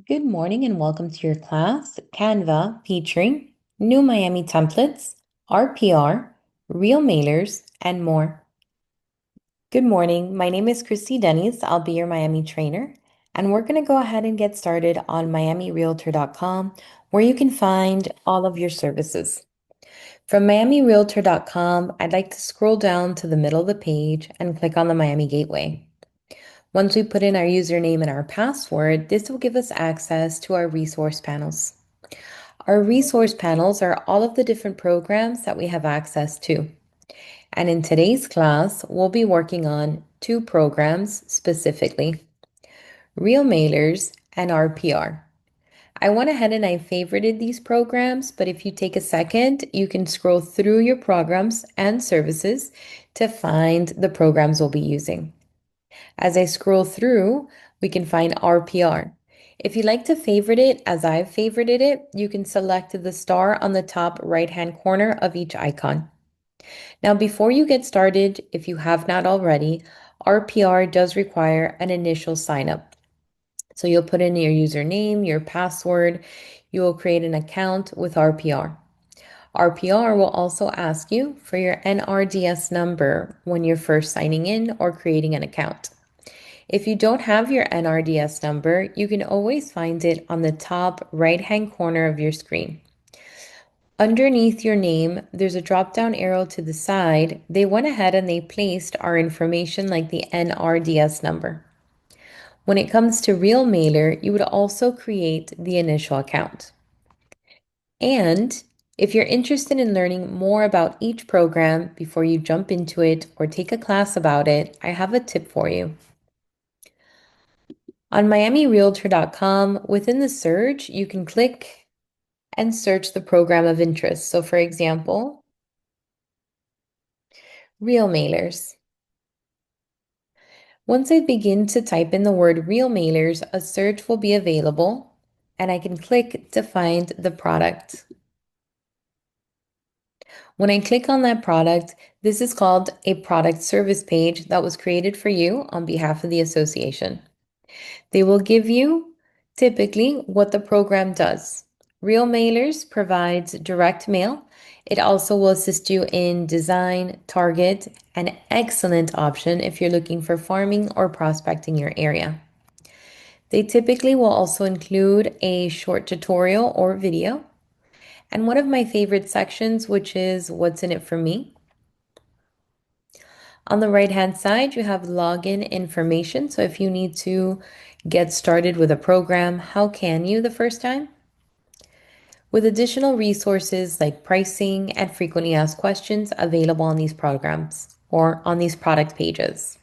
Good morning and welcome to your class, Canva, featuring new Miami templates, RPR, RealMailers, and more. Good morning. My name is Christy Dennis. I'll be your Miami trainer, and we're going to go ahead and get started on miamirealtor.com, where you can find all of your services. From miamirealtor.com, I'd like to scroll down to the middle of the page and click on the Miami Gateway. Once we put in our username and our password, this will give us access to our resource panels. Our resource panels are all of the different programs that we have access to. And in today's class, we'll be working on two programs specifically, RealMailers and RPR. I went ahead and I favorited these programs, but if you take a second, you can scroll through your programs and services to find the programs we'll be using. As I scroll through, we can find RPR. If you'd like to favorite it as I've favorited it, you can select the star on the top right-hand corner of each icon. Now, before you get started, if you have not already, RPR does require an initial sign up. So you'll put in your username, your password, you will create an account with RPR. RPR will also ask you for your NRDS number when you're first signing in or creating an account. If you don't have your NRDS number, you can always find it on the top right-hand corner of your screen. Underneath your name, there's a drop-down arrow to the side. They went ahead and they placed our information like the NRDS number. When it comes to RealMailer, you would also create the initial account. And if you're interested in learning more about each program before you jump into it or take a class about it, I have a tip for you. On miamirealtor.com, within the search, you can click and search the program of interest. So for example, RealMailers. Once I begin to type in the word RealMailers, a search will be available and I can click to find the product. When I click on that product, this is called a product service page that was created for you on behalf of the association. They will give you typically what the program does. RealMailers provides direct mail. It also will assist you in design, target, an excellent option if you're looking for farming or prospecting your area. They typically will also include a short tutorial or video, and one of my favorite sections, which is what's in it for me. On the right-hand side, you have login information. So if you need to get started with a program, how can you the first time? With additional resources like pricing and frequently asked questions available on these programs or on these product pages.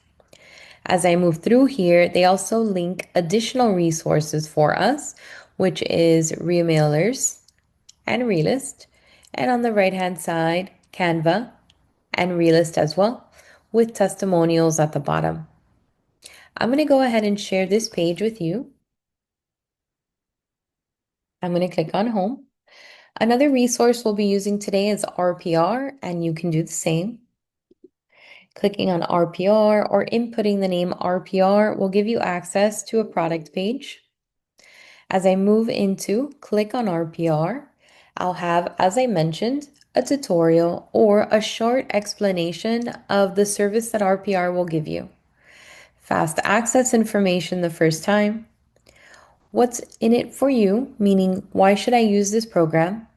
As I move through here, they also link additional resources for us, which is RealMailers and Realist. And on the right-hand side, Canva and Realist as well, with testimonials at the bottom. I'm going to go ahead and share this page with you. I'm going to click on Home. Another resource we'll be using today is RPR, and you can do the same. Clicking on RPR or inputting the name RPR will give you access to a product page. As I move into click on RPR, I'll have, as I mentioned, a tutorial or a short explanation of the service that RPR will give you. Fast access information the first time. What's in it for you, meaning why should I use this program?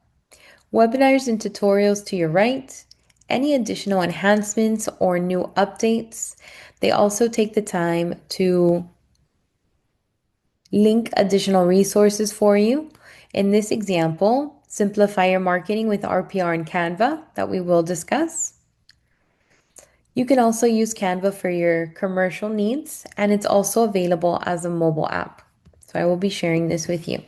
Webinars and tutorials to your right, any additional enhancements or new updates. They also take the time to link additional resources for you. In this example, simplify your marketing with RPR and Canva that we will discuss. You can also use Canva for your commercial needs, and it's also available as a mobile app. So I will be sharing this with you.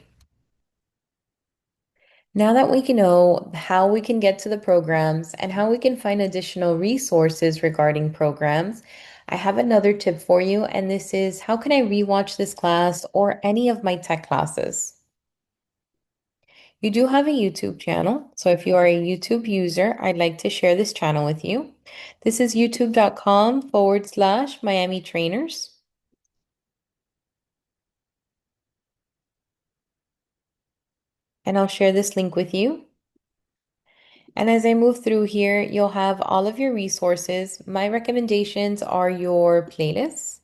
Now that we can know how we can get to the programs and how we can find additional resources regarding programs, I have another tip for you, and this is how can I rewatch this class or any of my tech classes? You do have a YouTube channel, so if you are a YouTube user, I'd like to share this channel with you. This is youtube.com/miamitrainers. and I'll share this link with you. And as I move through here, you'll have all of your resources. My recommendations are your playlists.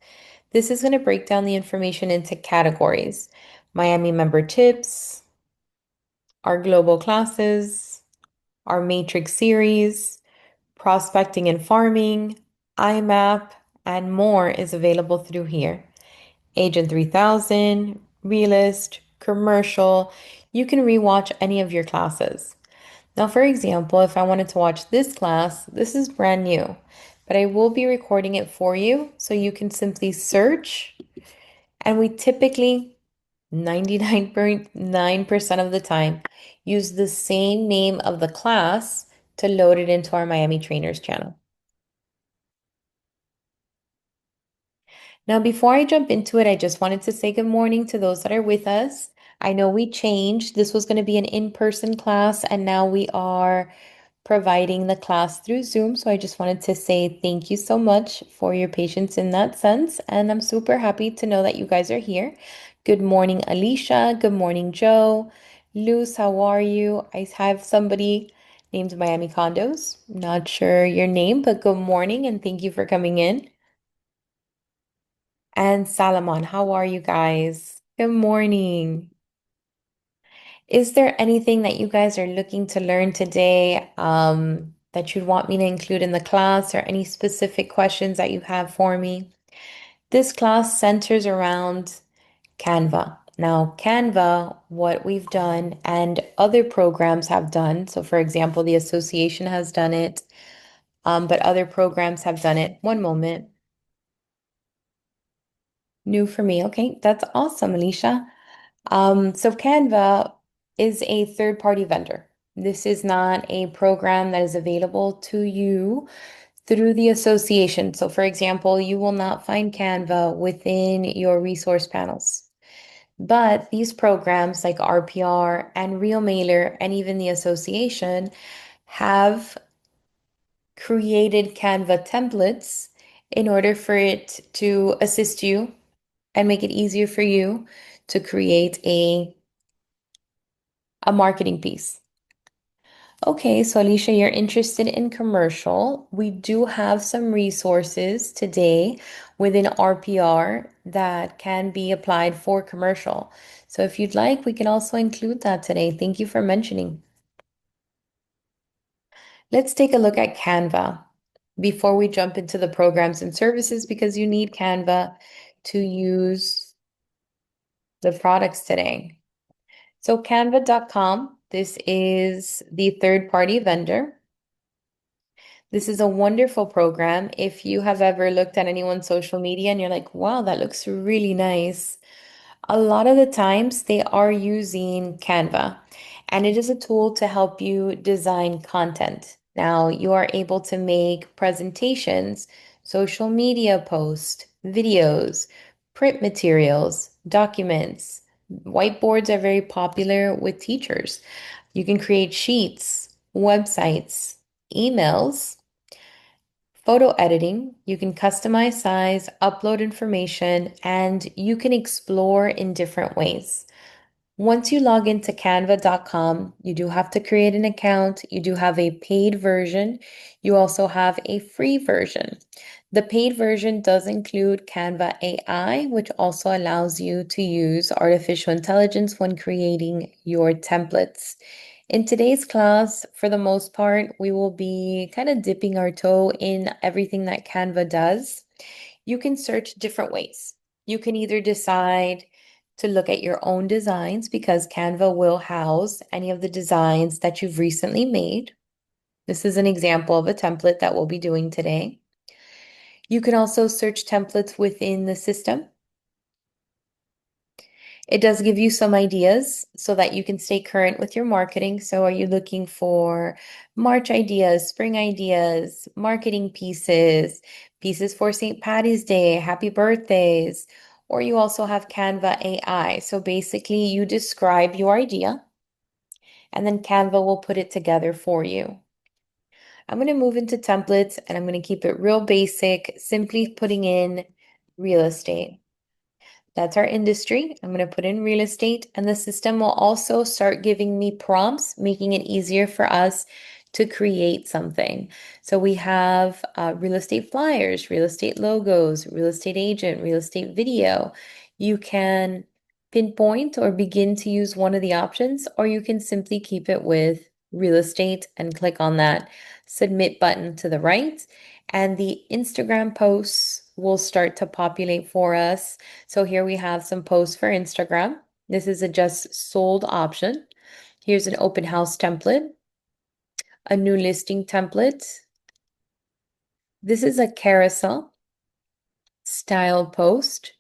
This is going to break down the information into categories: Miami member tips, our global classes, our matrix series, prospecting and farming, IMAP, and more is available through here. Agent 3000, Realist, Commercial. You can rewatch any of your classes. Now, for example, if I wanted to watch this class, this is brand new, but I will be recording it for you so you can simply search. And we typically, 99.9% of the time, use the same name of the class to load it into our Miami Trainers channel. Now, before I jump into it, I just wanted to say good morning to those that are with us. I know we changed. This was going to be an in-person class, and now we are providing the class through Zoom. So I just wanted to say thank you so much for your patience in that sense. And I'm super happy to know that you guys are here. Good morning, Alicia. Good morning, Joe. Luz, how are you? I have somebody named Miami Condos. Not sure your name, but good morning and thank you for coming in. And Salomon, how are you guys? Good morning. Is there anything that you guys are looking to learn today, that you'd want me to include in the class, or any specific questions that you have for me? This class centers around Canva. Now, Canva, what we've done and other programs have done, so for example, the association has done it, but other programs have done it. One moment. New for me. Okay, that's awesome, Alicia. So Canva is a third-party vendor. This is not a program that is available to you through the association. So for example, you will not find Canva within your resource panels. But these programs like RPR and RealMailer and even the association have created Canva templates in order for it to assist you and make it easier for you to create a marketing piece. Okay, so Alicia, you're interested in commercial. We do have some resources today within RPR that can be applied for commercial. So if you'd like, we can also include that today. Thank you for mentioning. Let's take a look at Canva before we jump into the programs and services, because you need Canva to use the products today. So canva.com, this is the third-party vendor. This is a wonderful program. If you have ever looked at anyone's social media and you're like, wow, that looks really nice, a lot of the times they are using Canva, and it is a tool to help you design content. Now, you are able to make presentations, social media posts, videos, print materials, documents. Whiteboards are very popular with teachers. You can create sheets, websites, emails, photo editing. You can customize size, upload information, and you can explore in different ways. Once you log into canva.com, you do have to create an account. You do have a paid version. You also have a free version. The paid version does include Canva AI, which also allows you to use artificial intelligence when creating your templates. In today's class, for the most part, we will be kind of dipping our toe in everything that Canva does. You can search different ways. You can either decide to look at your own designs, because Canva will house any of the designs that you've recently made. This is an example of a template that we'll be doing today. You can also search templates within the system. It does give you some ideas so that you can stay current with your marketing. So are you looking for March ideas, spring ideas, marketing pieces, pieces for St. Patty's Day, happy birthdays, or you also have Canva AI. So basically you describe your idea and then Canva will put it together for you. I'm going to move into templates and I'm going to keep it real basic, simply putting in real estate. That's our industry. I'm going to put in real estate, and the system will also start giving me prompts, making it easier for us to create something. So we have real estate flyers, real estate logos, real estate agent, real estate video. You can pinpoint or begin to use one of the options, or you can simply keep it with real estate and click on that submit button to the right. And the Instagram posts will start to populate for us. So here we have some posts for Instagram. This is a just sold option. Here's an open house template, a new listing template. This is a carousel style post.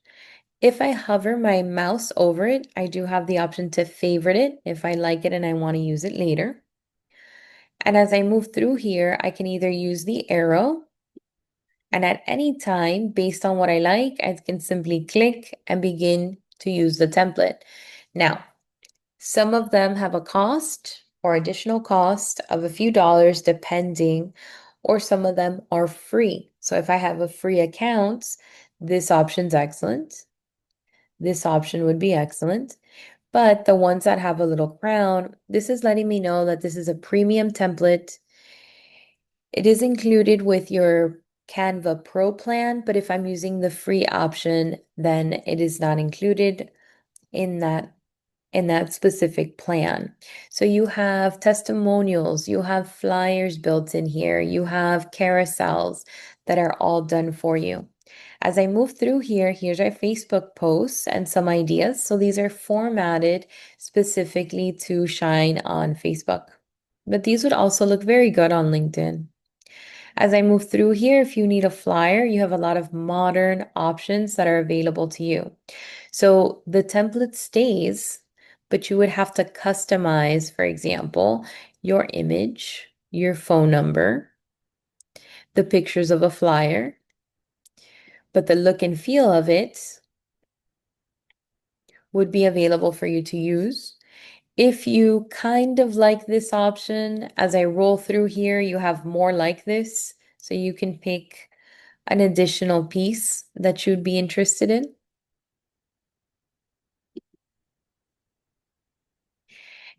If I hover my mouse over it, I do have the option to favorite it if I like it and I want to use it later. And as I move through here, I can either use the arrow, and at any time, based on what I like, I can simply click and begin to use the template. Now, some of them have a cost or additional cost of a few dollars depending, or some of them are free. So if I have a free account, this option's excellent. This option would be excellent. But the ones that have a little crown, this is letting me know that this is a premium template. It is included with your Canva Pro plan, but if I'm using the free option, then it is not included in that specific plan. So you have testimonials, you have flyers built in here, you have carousels that are all done for you. As I move through here, here's our Facebook posts and some ideas. So these are formatted specifically to shine on Facebook. But these would also look very good on LinkedIn. As I move through here, if you need a flyer, you have a lot of modern options that are available to you. So the template stays, but you would have to customize, for example, your image, your phone number, the pictures of a flyer, but the look and feel of it would be available for you to use. If you kind of like this option, as I roll through here, you have more like this, so you can pick an additional piece that you'd be interested in.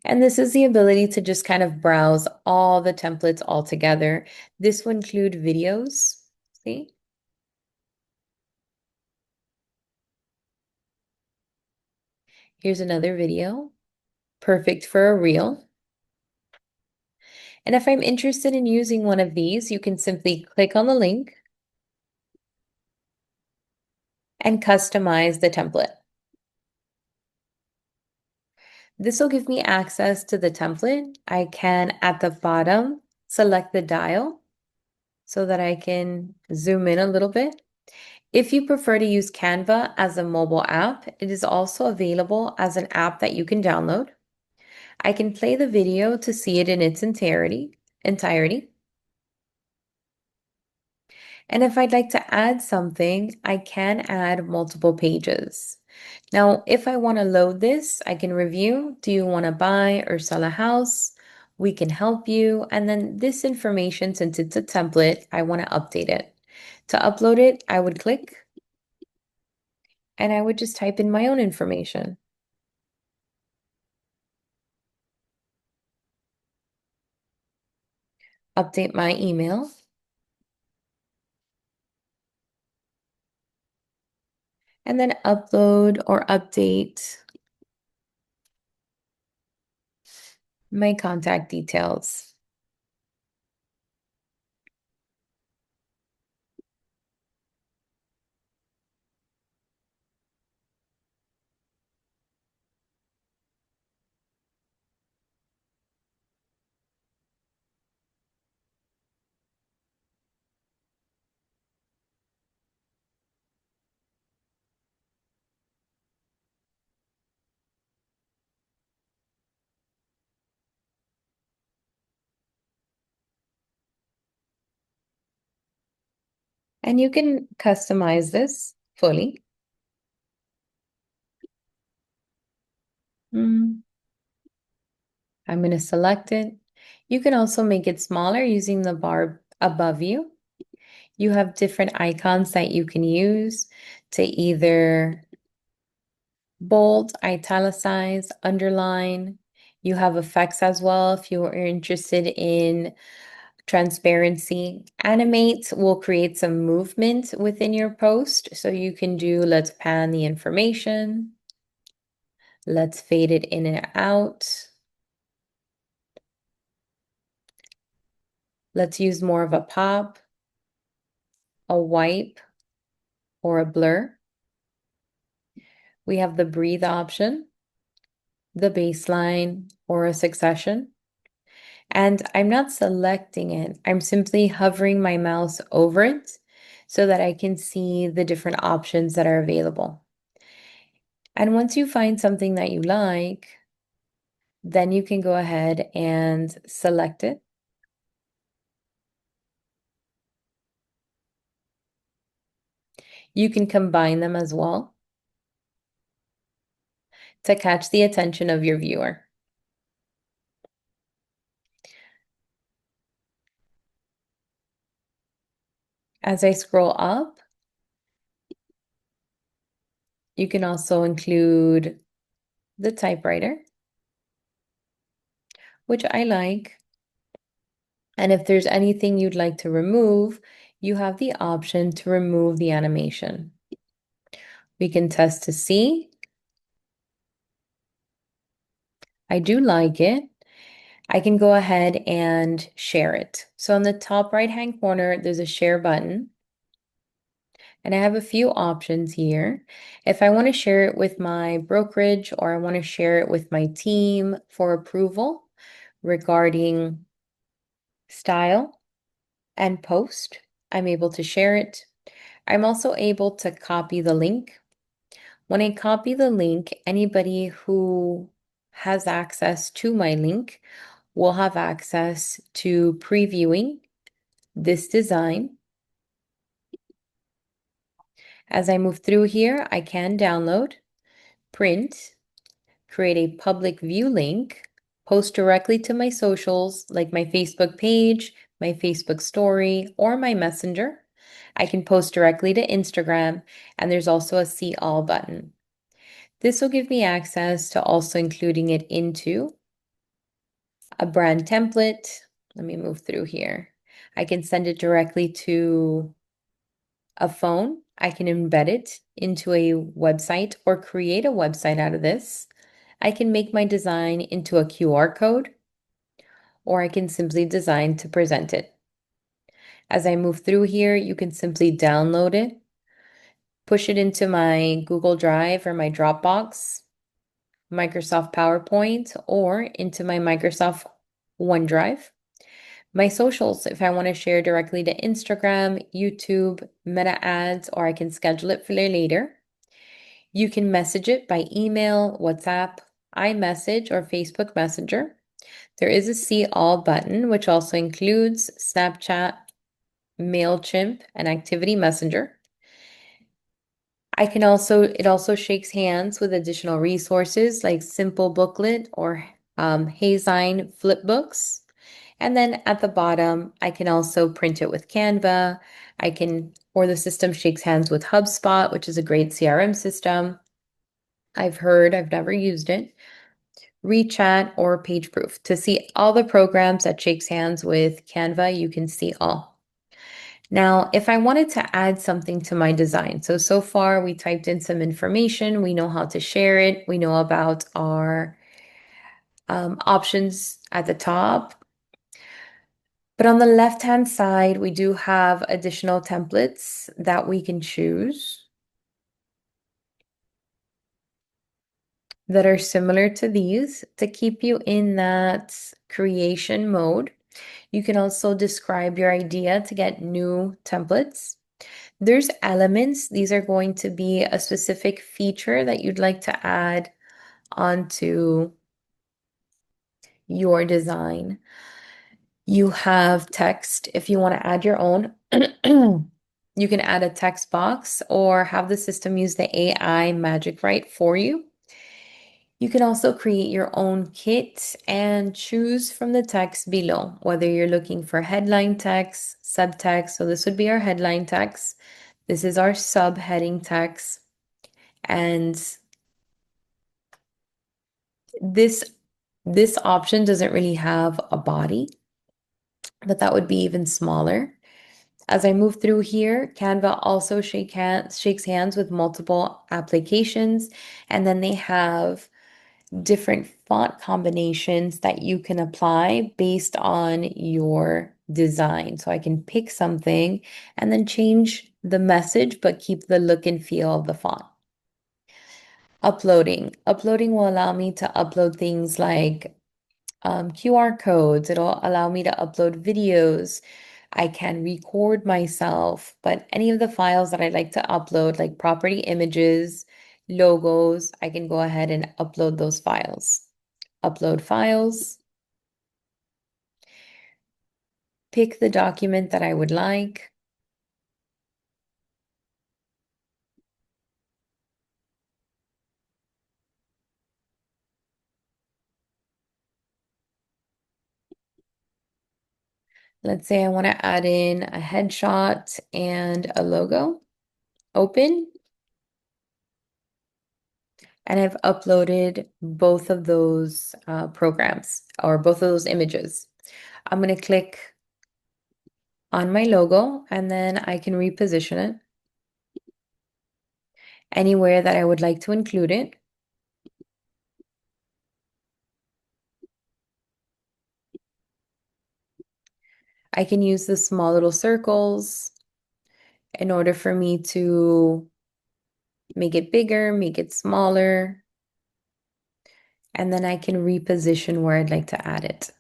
And this is the ability to just kind of browse all the templates all together. This will include videos. See? Here's another video, perfect for a reel. And if I'm interested in using one of these, you can simply click on the link and customize the template. This will give me access to the template. I can, at the bottom, select the dial so that I can zoom in a little bit. If you prefer to use Canva as a mobile app, it is also available as an app that you can download. I can play the video to see it in its entirety. And if I'd like to add something, I can add multiple pages. Now, if I want to load this, I can review. Do you want to buy or sell a house? We can help you. And then this information, since it's a template, I want to update it. To upload it, I would click and I would just type in my own information. Update my email. And then upload or update my contact details. And you can customize this fully. I'm going to select it. You can also make it smaller using the bar above you. You have different icons that you can use to either bold, italicize, underline. You have effects as well if you are interested in transparency. Animate will create some movement within your post. So you can do let's pan the information. Let's fade it in and out. Let's use more of a pop, a wipe, or a blur. We have the breathe option, the baseline, or a succession. And I'm not selecting it. I'm simply hovering my mouse over it so that I can see the different options that are available. And once you find something that you like, then you can go ahead and select it. You can combine them as well to catch the attention of your viewer. As I scroll up, you can also include the typewriter, which I like. And if there's anything you'd like to remove, you have the option to remove the animation. We can test to see. I do like it. I can go ahead and share it. So on the top right-hand corner, there's a share button. And I have a few options here. If I want to share it with my brokerage or I want to share it with my team for approval regarding style and post, I'm able to share it. I'm also able to copy the link. When I copy the link, anybody who has access to my link will have access to previewing this design. As I move through here, I can download, print, create a public view link, post directly to my socials like my Facebook page, my Facebook story, or my messenger. I can post directly to Instagram, and there's also a see all button. This will give me access to also including it into a brand template. Let me move through here. I can send it directly to a phone. I can embed it into a website or create a website out of this. I can make my design into a QR code, or I can simply design to present it. As I move through here, you can simply download it, push it into my Google Drive or my Dropbox, Microsoft PowerPoint, or into my Microsoft OneDrive. My socials, if I want to share directly to Instagram, YouTube, Meta ads, or I can schedule it for later. You can message it by email, WhatsApp, iMessage, or Facebook Messenger. There is a see all button, which also includes Snapchat, MailChimp, and Activity Messenger. It also shakes hands with additional resources like Simple Booklet or Hazine Flipbooks. And then at the bottom, I can also print it with Canva. Or the system shakes hands with HubSpot, which is a great CRM system. I've never used it. WeChat or PageProof. To see all the programs that shakes hands with Canva, you can see all. Now, if I wanted to add something to my design, so far we typed in some information, we know how to share it, we know about our options at the top. But on the left-hand side, we do have additional templates that we can choose that are similar to these to keep you in that creation mode. You can also describe your idea to get new templates. There's elements. These are going to be a specific feature that you'd like to add onto your design. You have text if you want to add your own. You can add a text box or have the system use the AI magic write for you. You can also create your own kit and choose from the text below, whether you're looking for headline text, subtext. So this would be our headline text. This is our subheading text. And This this option doesn't really have a body, but that would be even smaller. As I move through here, Canva also shakes hands with multiple applications, and then they have different font combinations that you can apply based on your design. So I can pick something and then change the message, but keep the look and feel of the font. Uploading. Uploading will allow me to upload things like QR codes. It'll allow me to upload videos. I can record myself, but any of the files that I like to upload, like property images, logos, I can go ahead and upload those files. Upload files, pick the document that I would like. Let's say I want to add in a headshot and a logo. Open, and I've uploaded both of those programs or both of those images. I'm going to click on my logo and then I can reposition it anywhere that I would like to include it. I can use the small little circles in order for me to make it bigger, make it smaller, and then I can reposition where I'd like to add it.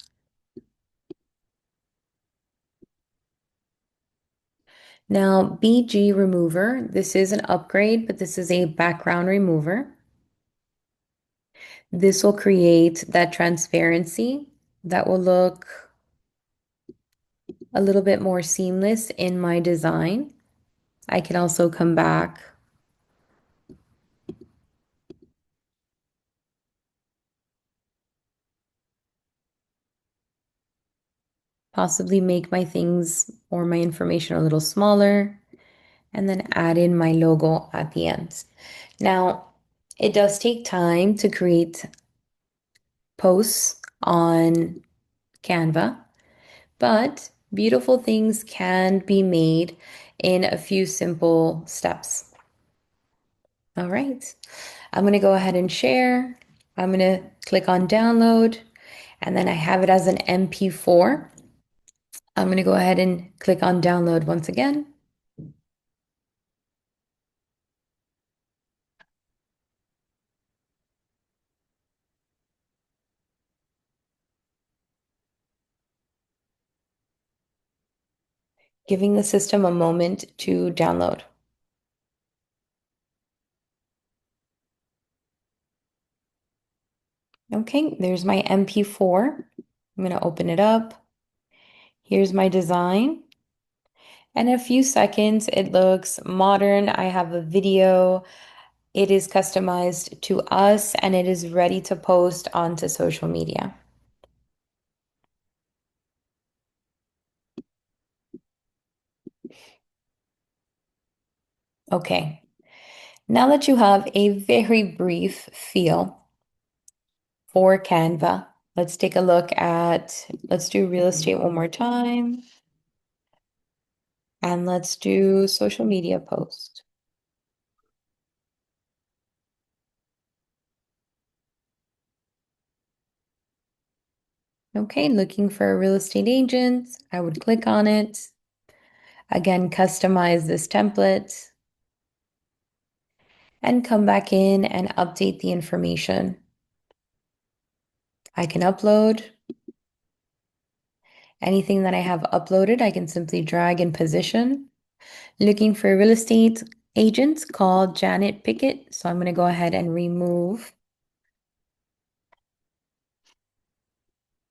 Now, BG Remover, this is an upgrade, but this is a background remover. This will create that transparency that will look a little bit more seamless in my design. I can also come back possibly make my things or my information a little smaller, and then add in my logo at the end. Now, it does take time to create posts on Canva, but beautiful things can be made in a few simple steps. All right, I'm going to go ahead and share. I'm going to click on download, and then I have it as an MP4. I'm going to go ahead and click on download once again. Giving the system a moment to download. Okay, there's my MP4. I'm going to open it up. Here's my design. In a few seconds, it looks modern. I have a video. It is customized to us and it is ready to post onto social media. Okay, now that you have a very brief feel for Canva, let's take a look at, let's do real estate one more time. And let's do social media post. Okay, looking for a real estate agent. I would click on it. Again, customize this template and come back in and update the information. I can upload. Anything that I have uploaded, I can simply drag and position. Looking for a real estate agent called Janet Pickett. So I'm going to go ahead and remove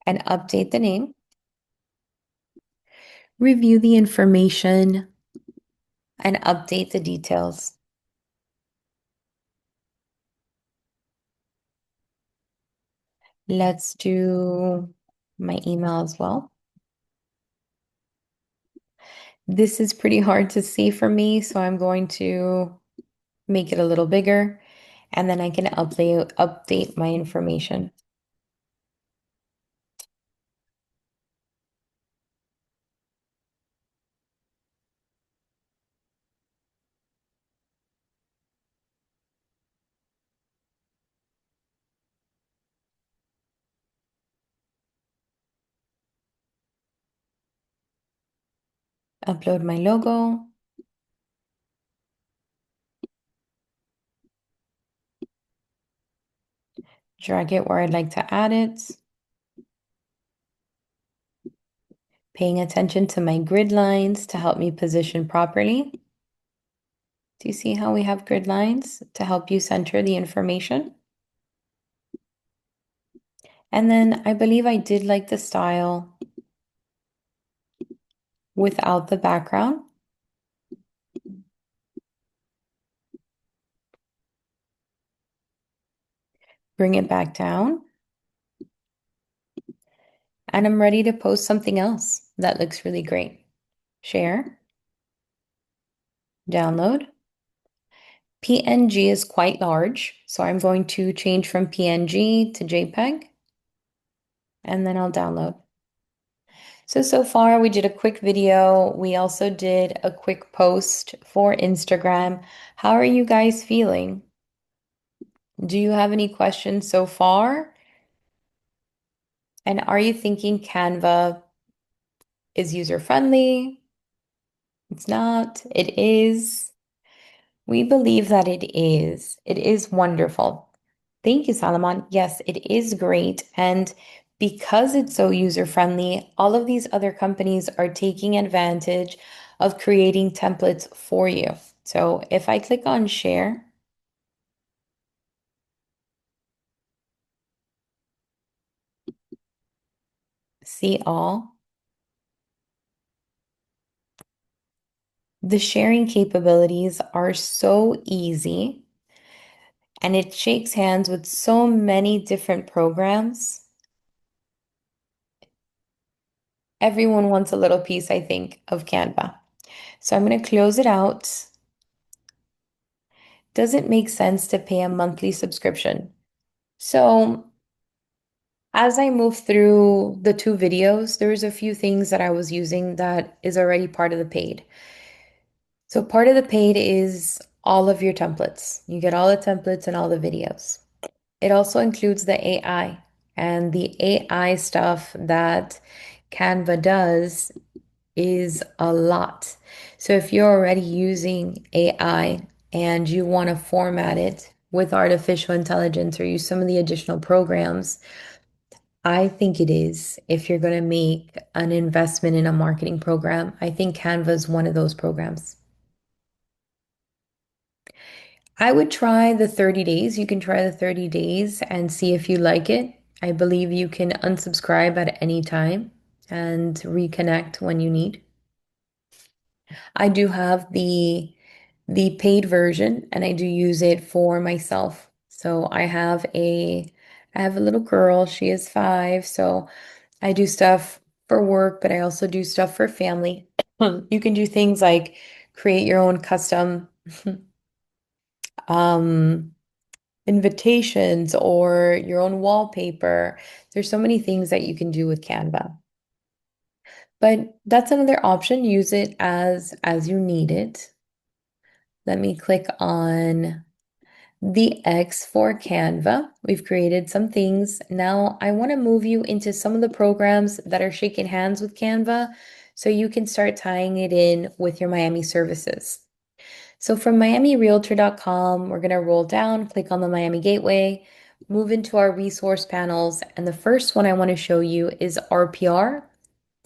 and update the name. Review the information and update the details. Let's do my email as well. This is pretty hard to see for me, so I'm going to make it a little bigger. and then I can update my information. Upload my logo, drag it where I'd like to add it, paying attention to my grid lines to help me position properly. Do you see how we have grid lines to help you center the information? And then I believe I did like the style without the background. Bring it back down. And I'm ready to post something else that looks really great. Share, download. PNG is quite large, so I'm going to change from PNG to JPEG, and then I'll download. So far we did a quick video. We also did a quick post for Instagram. How are you guys feeling? Do you have any questions so far? And are you thinking Canva is user-friendly? It's not. It is. We believe that it is. It is wonderful. Thank you, Salomon. Yes, it is great. And because it's so user-friendly, all of these other companies are taking advantage of creating templates for you. So if I click on share, see all, the sharing capabilities are so easy and it shakes hands with so many different programs. Everyone wants a little piece, I think, of Canva. So I'm going to close it out. Does it make sense to pay a monthly subscription? So as I move through the two videos, there's a few things that I was using that is already part of the paid. So part of the paid is all of your templates. You get all the templates and all the videos. It also includes the AI, and the AI stuff that Canva does is a lot. So if you're already using AI and you want to format it with artificial intelligence or use some of the additional programs, I think it is. If you're going to make an investment in a marketing program, I think Canva is one of those programs. I would try the 30 days. You can try the 30 days and see if you like it. I believe you can unsubscribe at any time and reconnect when you need. I do have the paid version and I do use it for myself. So I have a little girl, she is 5, so I do stuff for work, but I also do stuff for family. You can do things like create your own custom um, invitations or your own wallpaper. There's so many things that you can do with Canva. But that's another option. Use it as you need it. Let me click on the X for Canva. We've created some things. Now I want to move you into some of the programs that are shaking hands with Canva so you can start tying it in with your Miami services. So from miamirealtor.com, we're going to roll down, click on the Miami Gateway, move into our resource panels. And the first one I want to show you is RPR,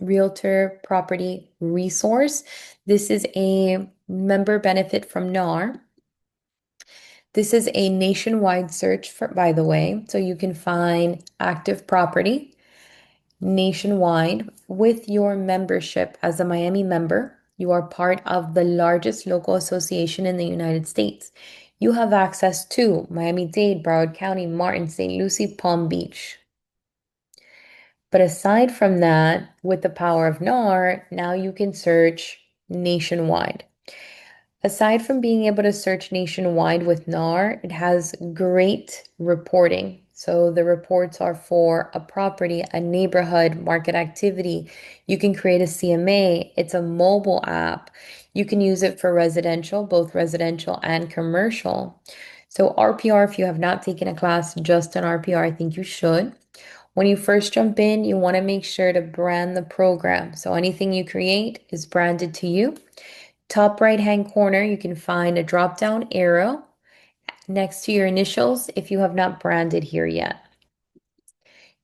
Realtor Property Resource. This is a member benefit from NAR. This is a nationwide search for, by the way, so you can find active property nationwide with your membership as a Miami member. You are part of the largest local association in the United States. You have access to Miami-Dade, Broward County, Martin, St. Lucie, Palm Beach. But aside from that, with the power of NAR, now you can search nationwide. Aside from being able to search nationwide with NAR, it has great reporting. So the reports are for a property, a neighborhood, market activity. You can create a CMA. It's a mobile app. You can use it for residential, both residential and commercial. So RPR, if you have not taken a class just on RPR, I think you should. When you first jump in, you want to make sure to brand the program. So anything you create is branded to you. Top right-hand corner, you can find a drop-down arrow next to your initials if you have not branded here yet.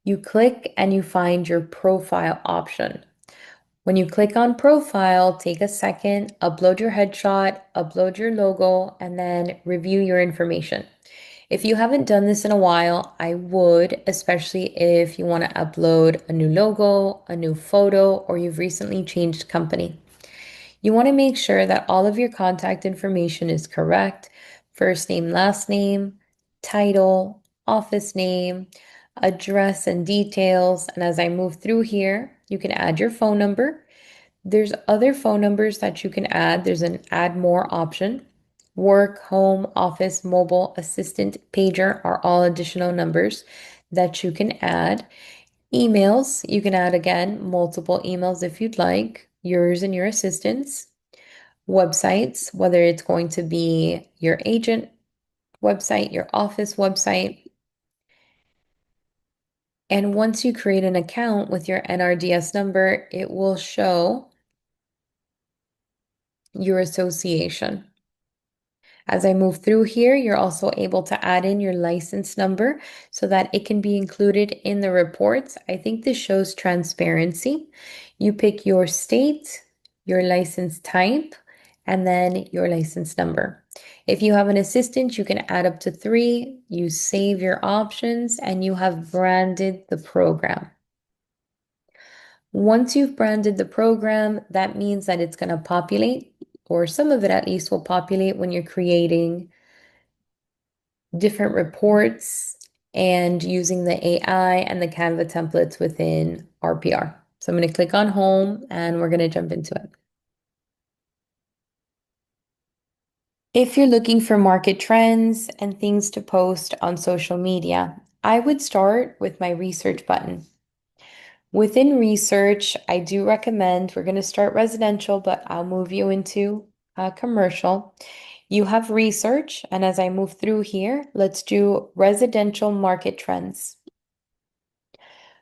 You click and you find your profile option. When you click on profile, take a second, upload your headshot, upload your logo, and then review your information. If you haven't done this in a while, I would, especially if you want to upload a new logo, a new photo, or you've recently changed company. You want to make sure that all of your contact information is correct. First name, last name, title, office name, address and details. And as I move through here, you can add your phone number. There's other phone numbers that you can add. There's an add more option. Work, home, office, mobile, assistant, pager are all additional numbers that you can add. Emails, you can add again multiple emails if you'd like, yours and your assistant's. Websites, whether it's going to be your agent website, your office website. And once you create an account with your NRDS number, it will show your association. As I move through here, you're also able to add in your license number so that it can be included in the reports. I think this shows transparency. You pick your state, your license type, and then your license number. If you have an assistant, you can add up to 3. You save your options and you have branded the program. Once you've branded the program, that means that it's going to populate, or some of it at least will populate when you're creating different reports and using the AI and the Canva templates within RPR. So I'm going to click on home and we're going to jump into it. If you're looking for market trends and things to post on social media, I would start with my research button. Within research, I do recommend, we're going to start residential, but I'll move you into commercial. You have research, and as I move through here, let's do residential market trends.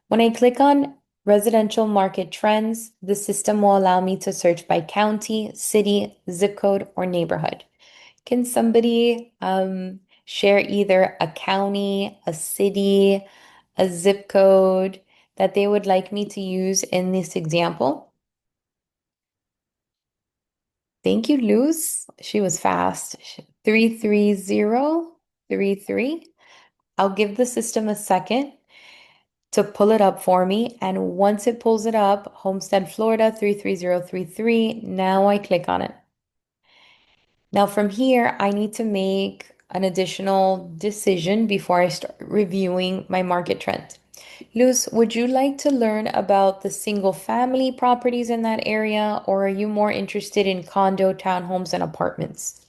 When I click on residential market trends, the system will allow me to search by county, city, zip code, or neighborhood. Can somebody share either a county, a city, a zip code that they would like me to use in this example? Thank you, Luz. She was fast. 33033. I'll give the system a second to pull it up for me. And once it pulls it up, Homestead, Florida, 33033. Now I click on it. Now from here, I need to make an additional decision before I start reviewing my market trend. Luz, would you like to learn about the single family properties in that area, or are you more interested in condo, townhomes, and apartments?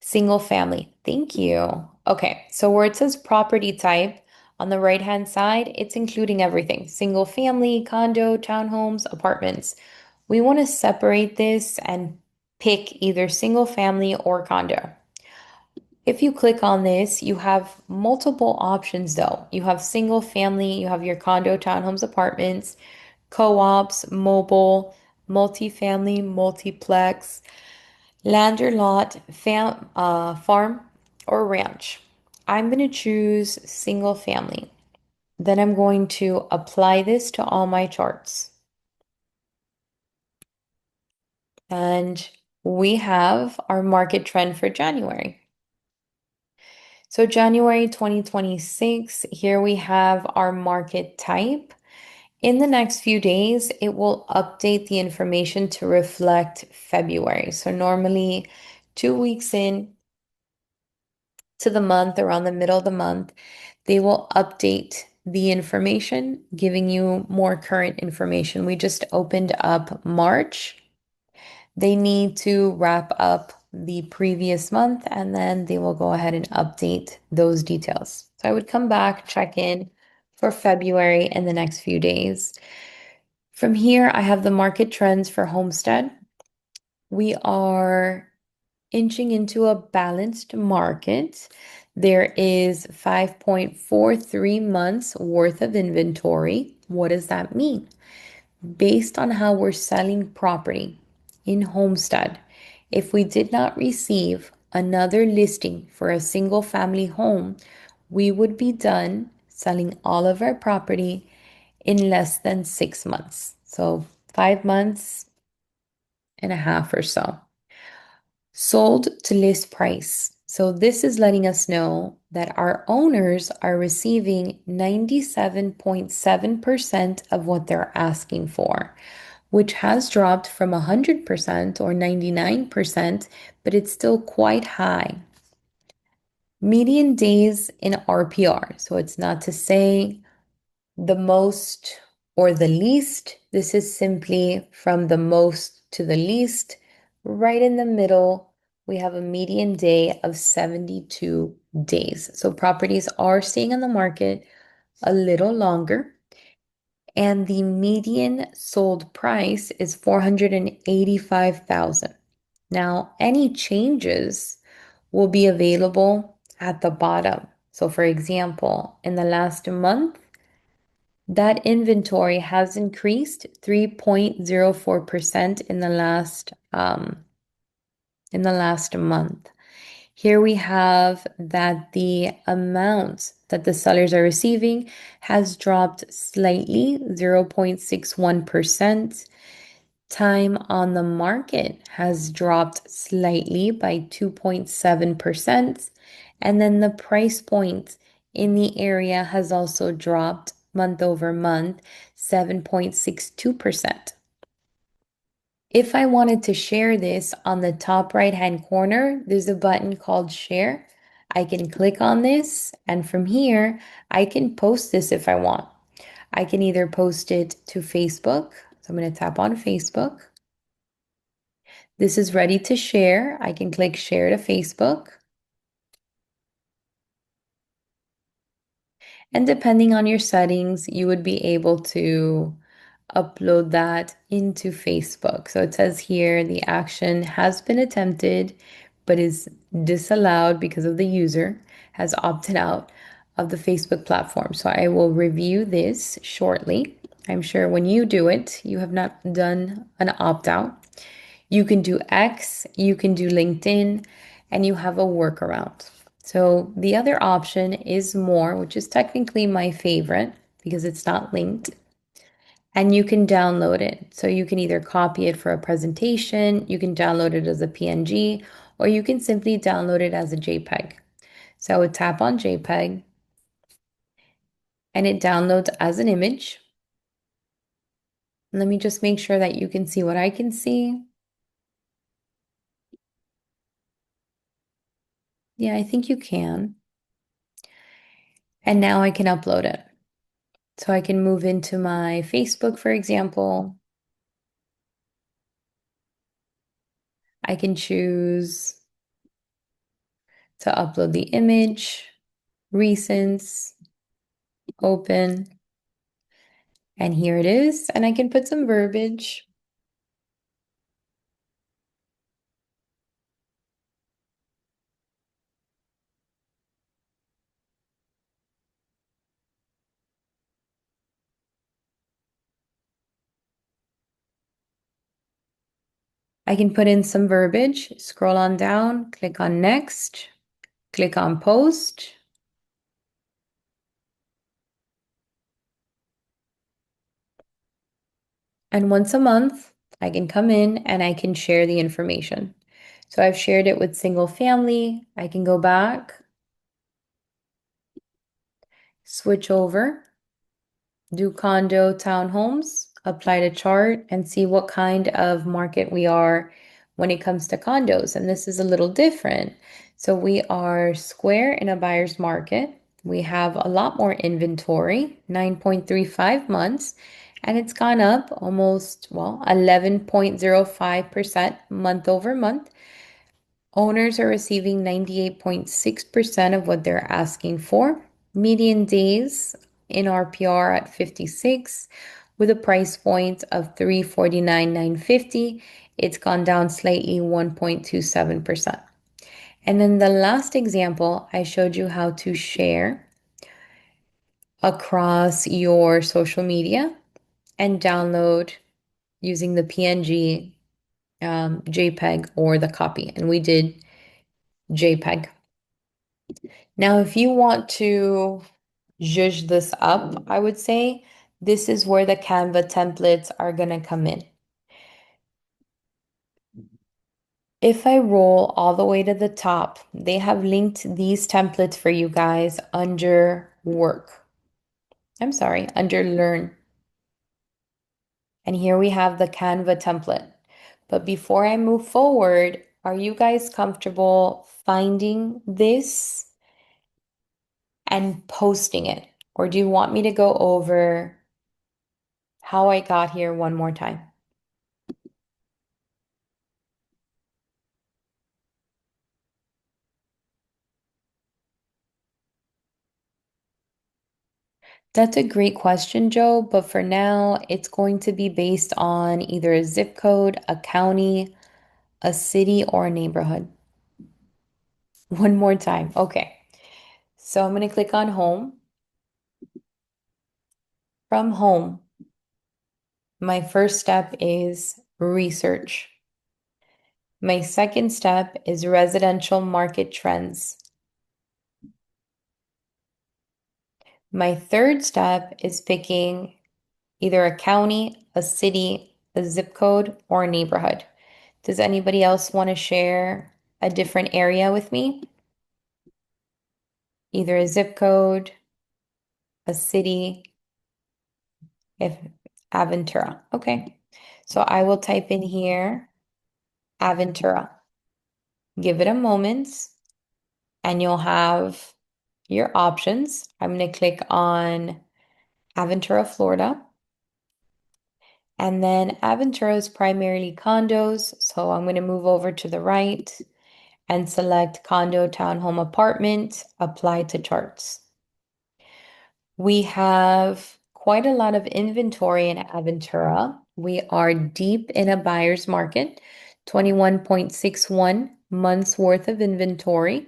Single family. Thank you. Okay, so where it says property type on the right-hand side, it's including everything. Single family, condo, townhomes, apartments. We want to separate this and pick either single family or condo. If you click on this, you have multiple options though. You have single family, you have your condo, townhomes, apartments, co-ops, mobile, multifamily, multiplex, land or lot, farm, or ranch. I'm going to choose single family. Then I'm going to apply this to all my charts. And we have our market trend for January. So January 2026, here we have our market type. In the next few days, it will update the information to reflect February. So normally 2 weeks in to the month, around the middle of the month, they will update the information, giving you more current information. We just opened up March. They need to wrap up the previous month and then they will go ahead and update those details. So I would come back, check in for February in the next few days. From here, I have the market trends for Homestead. We are inching into a balanced market. There is 5.43 months worth of inventory. What does that mean? Based on how we're selling property in Homestead, if we did not receive another listing for a single family home, we would be done selling all of our property in less than 6 months. So 5 months and a half or so. Sold to list price. So this is letting us know that our owners are receiving 97.7% of what they're asking for, which has dropped from 100% or 99%, but it's still quite high. Median days in RPR. So it's not to say the most or the least. This is simply from the most to the least. Right in the middle, we have a median day of 72 days. So properties are staying on the market a little longer. And the median sold price is 485,000. Now, any changes will be available at the bottom. So for example, in the last month, that inventory has increased 3.04% in the last month. Here we have that the amount that the sellers are receiving has dropped slightly, 0.61%. Time on the market has dropped slightly by 2.7%. And then the price point in the area has also dropped month over month, 7.62%. If I wanted to share this, on the top right-hand corner, there's a button called share. I can click on this, and from here, I can post this if I want. I can either post it to Facebook. So I'm going to tap on Facebook. This is ready to share. I can click share to Facebook. And depending on your settings, you would be able to upload that into Facebook. So it says here the action has been attempted, but is disallowed because of the user has opted out of the Facebook platform. So I will review this shortly. I'm sure when you do it, you have not done an opt out. You can do X, you can do LinkedIn, and you have a workaround. So the other option is more, which is technically my favorite because it's not linked, and you can download it. So you can either copy it for a presentation, you can download it as a PNG, or you can simply download it as a JPEG. So I would tap on JPEG and it downloads as an image. Let me just make sure that you can see what I can see. Yeah, I think you can. And now I can upload it. So I can move into my Facebook, for example. I can choose to upload the image, recents, open, and here it is. And I can put some verbiage. I can put in some verbiage, scroll on down, click on next, click on post. And once a month, I can come in and I can share the information. So I've shared it with single family. I can go back, switch over, do condo townhomes, apply to chart, and see what kind of market we are when it comes to condos. And this is a little different. So we are square in a buyer's market. We have a lot more inventory, 9.35 months, and it's gone up almost, well, 11.05% month over month. Owners are receiving 98.6% of what they're asking for. Median days in RPR at 56 with a price point of 349,950. It's gone down slightly 1.27%. And then the last example, I showed you how to share across your social media and download using the PNG, JPEG, or the copy. And we did JPEG. Now, if you want to zhuzh this up, I would say this is where the Canva templates are going to come in. If I roll all the way to the top, they have linked these templates for you guys under work. I'm sorry, under learn. And here we have the Canva template. But before I move forward, are you guys comfortable finding this and posting it? Or do you want me to go over how I got here one more time? That's a great question, Joe, but for now, it's going to be based on either a zip code, a county, a city, or a neighborhood. One more time. Okay. So I'm going to click on home. From home, my first step is research. My second step is residential market trends. My third step is picking either a county, a city, a zip code, or a neighborhood. Does anybody else want to share a different area with me? Either a zip code, a city, if Aventura. Okay. So I will type in here Aventura. Give it a moment and you'll have your options. I'm going to click on Aventura, Florida. And then Aventura is primarily condos. So I'm going to move over to the right and select condo, townhome, apartment, apply to charts. We have quite a lot of inventory in Aventura. We are deep in a buyer's market, 21.61 months worth of inventory.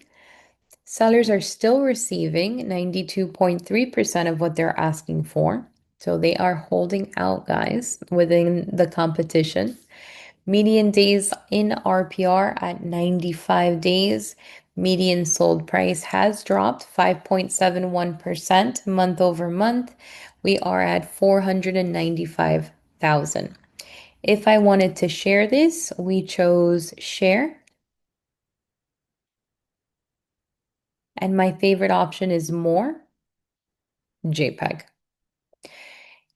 Sellers are still receiving 92.3% of what they're asking for. So they are holding out, guys, within the competition. Median days in RPR at 95 days. Median sold price has dropped 5.71% month over month. We are at 495,000. If I wanted to share this, we chose share. And my favorite option is more, JPEG.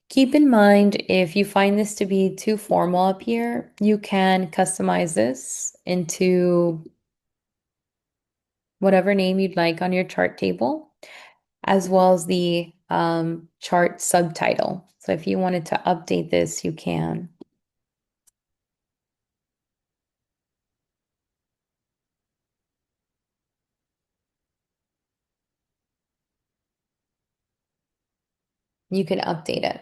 Keep in mind, if you find this to be too formal up here, you can customize this into whatever name you'd like on your chart table, as well as the chart subtitle. So if you wanted to update this, you can. You can update it.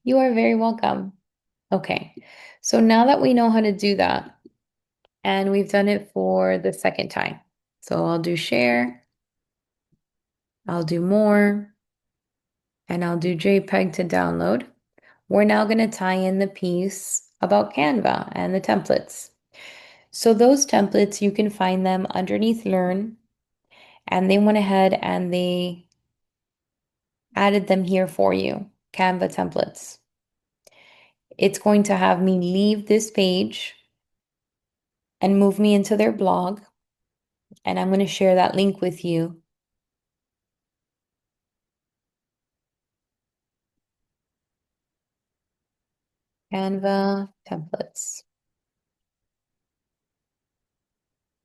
You are very welcome. Okay, so now that we know how to do that, and we've done it for the second time. So I'll do share, I'll do more, and I'll do JPEG to download. We're now going to tie in the piece about Canva and the templates. So those templates, you can find them underneath Learn, and they went ahead and they added them here for you, Canva templates. It's going to have me leave this page and move me into their blog, and I'm going to share that link with you. Canva templates.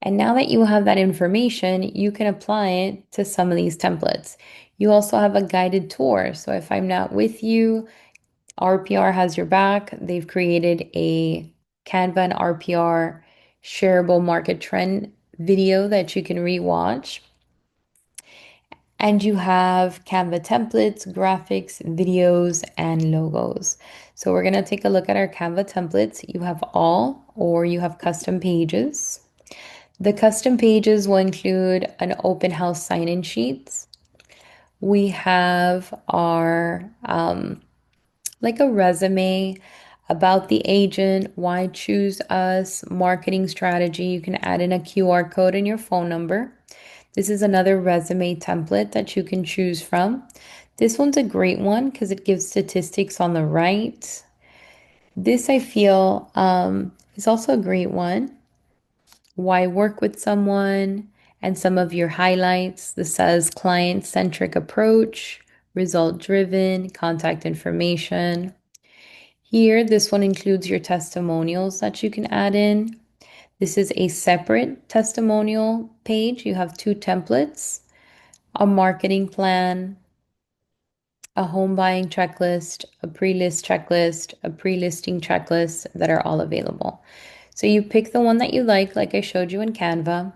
And now that you have that information, you can apply it to some of these templates. You also have a guided tour. So if I'm not with you, RPR has your back. They've created a Canva and RPR shareable market trend video that you can rewatch. And you have Canva templates, graphics, videos, and logos. So we're going to take a look at our Canva templates. You have all, or you have custom pages. The custom pages will include an open house sign-in sheets. We have our like a resume about the agent, why choose us, marketing strategy. You can add in a QR code and your phone number. This is another resume template that you can choose from. This one's a great one because it gives statistics on the right. This I feel is also a great one. Why work with someone and some of your highlights. This says client-centric approach, result-driven, contact information. Here, this one includes your testimonials that you can add in. This is a separate testimonial page. You have two templates, a marketing plan, a home buying checklist, a pre-list checklist, a pre-listing checklist that are all available. So you pick the one that you like I showed you in Canva.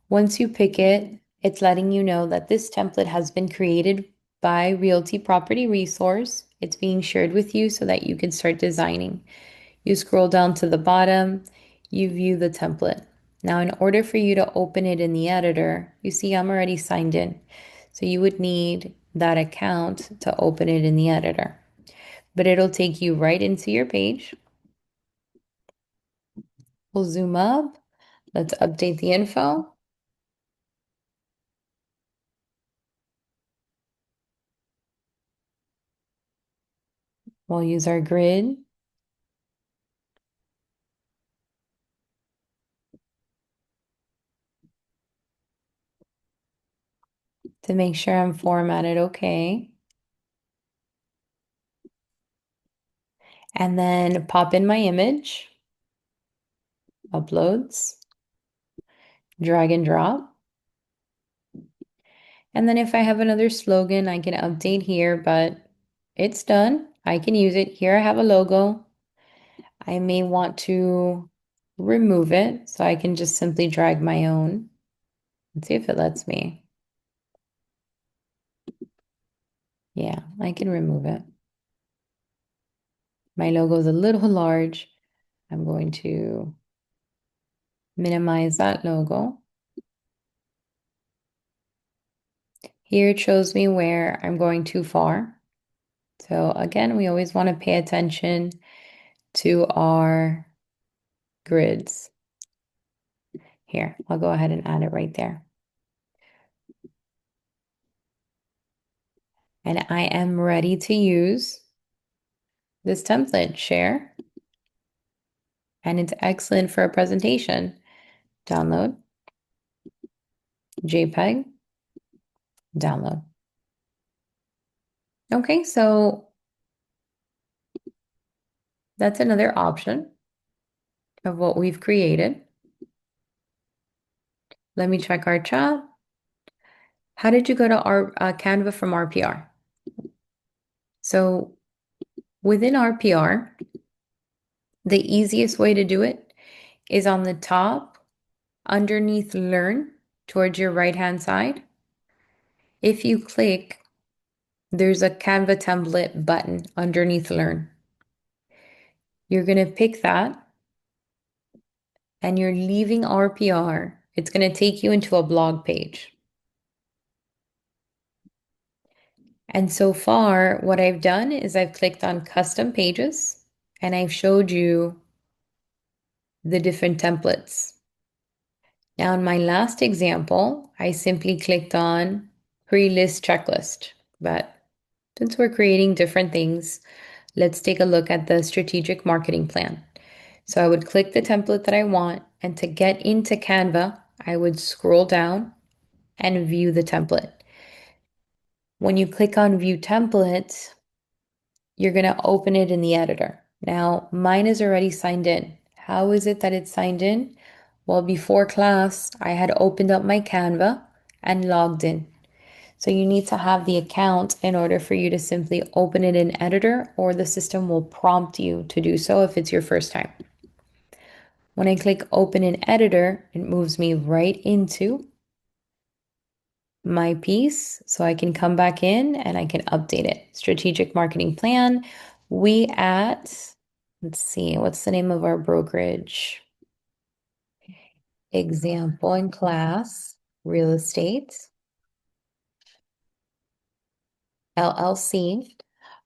Once you pick it, it's letting you know that this template has been created by Realty Property Resource. It's being shared with you so that you can start designing. You scroll down to the bottom, you view the template. Now, in order for you to open it in the editor, you see I'm already signed in. So you would need that account to open it in the editor. But it'll take you right into your page. We'll zoom up. Let's update the info. We'll use our grid. To make sure I'm formatted okay. And then pop in my image, uploads, drag and drop. And then if I have another slogan, I can update here, but it's done. I can use it. Here I have a logo. I may want to remove it, so I can just simply drag my own. Let's see if it lets me. Yeah, I can remove it. My logo is a little large. I'm going to minimize that logo. Here it shows me where I'm going too far. So again, we always want to pay attention to our grids. Here, I'll go ahead and add it right there. And I am ready to use this template, share. And it's excellent for a presentation. Download, JPEG, download. Okay, so that's another option of what we've created. Let me check our chat. How did you go to our Canva from RPR? So within RPR, the easiest way to do it is on the top, underneath Learn, towards your right-hand side. If you click, there's a Canva template button underneath Learn. You're going to pick that and you're leaving RPR. It's going to take you into a blog page. And so far, what I've done is I've clicked on custom pages and I've showed you the different templates. Now, in my last example, I simply clicked on pre-list checklist. But since we're creating different things, let's take a look at the strategic marketing plan. So I would click the template that I want, and to get into Canva, I would scroll down and view the template. When you click on view template, you're going to open it in the editor. Now, mine is already signed in. How is it that it's signed in? Well, before class, I had opened up my Canva and logged in. So you need to have the account in order for you to simply open it in Editor, or the system will prompt you to do so if it's your first time. When I click Open in Editor, it moves me right into my piece, so I can come back in and I can update it. Strategic marketing plan. Let's see, what's the name of our brokerage? Example in class, real estate, LLC,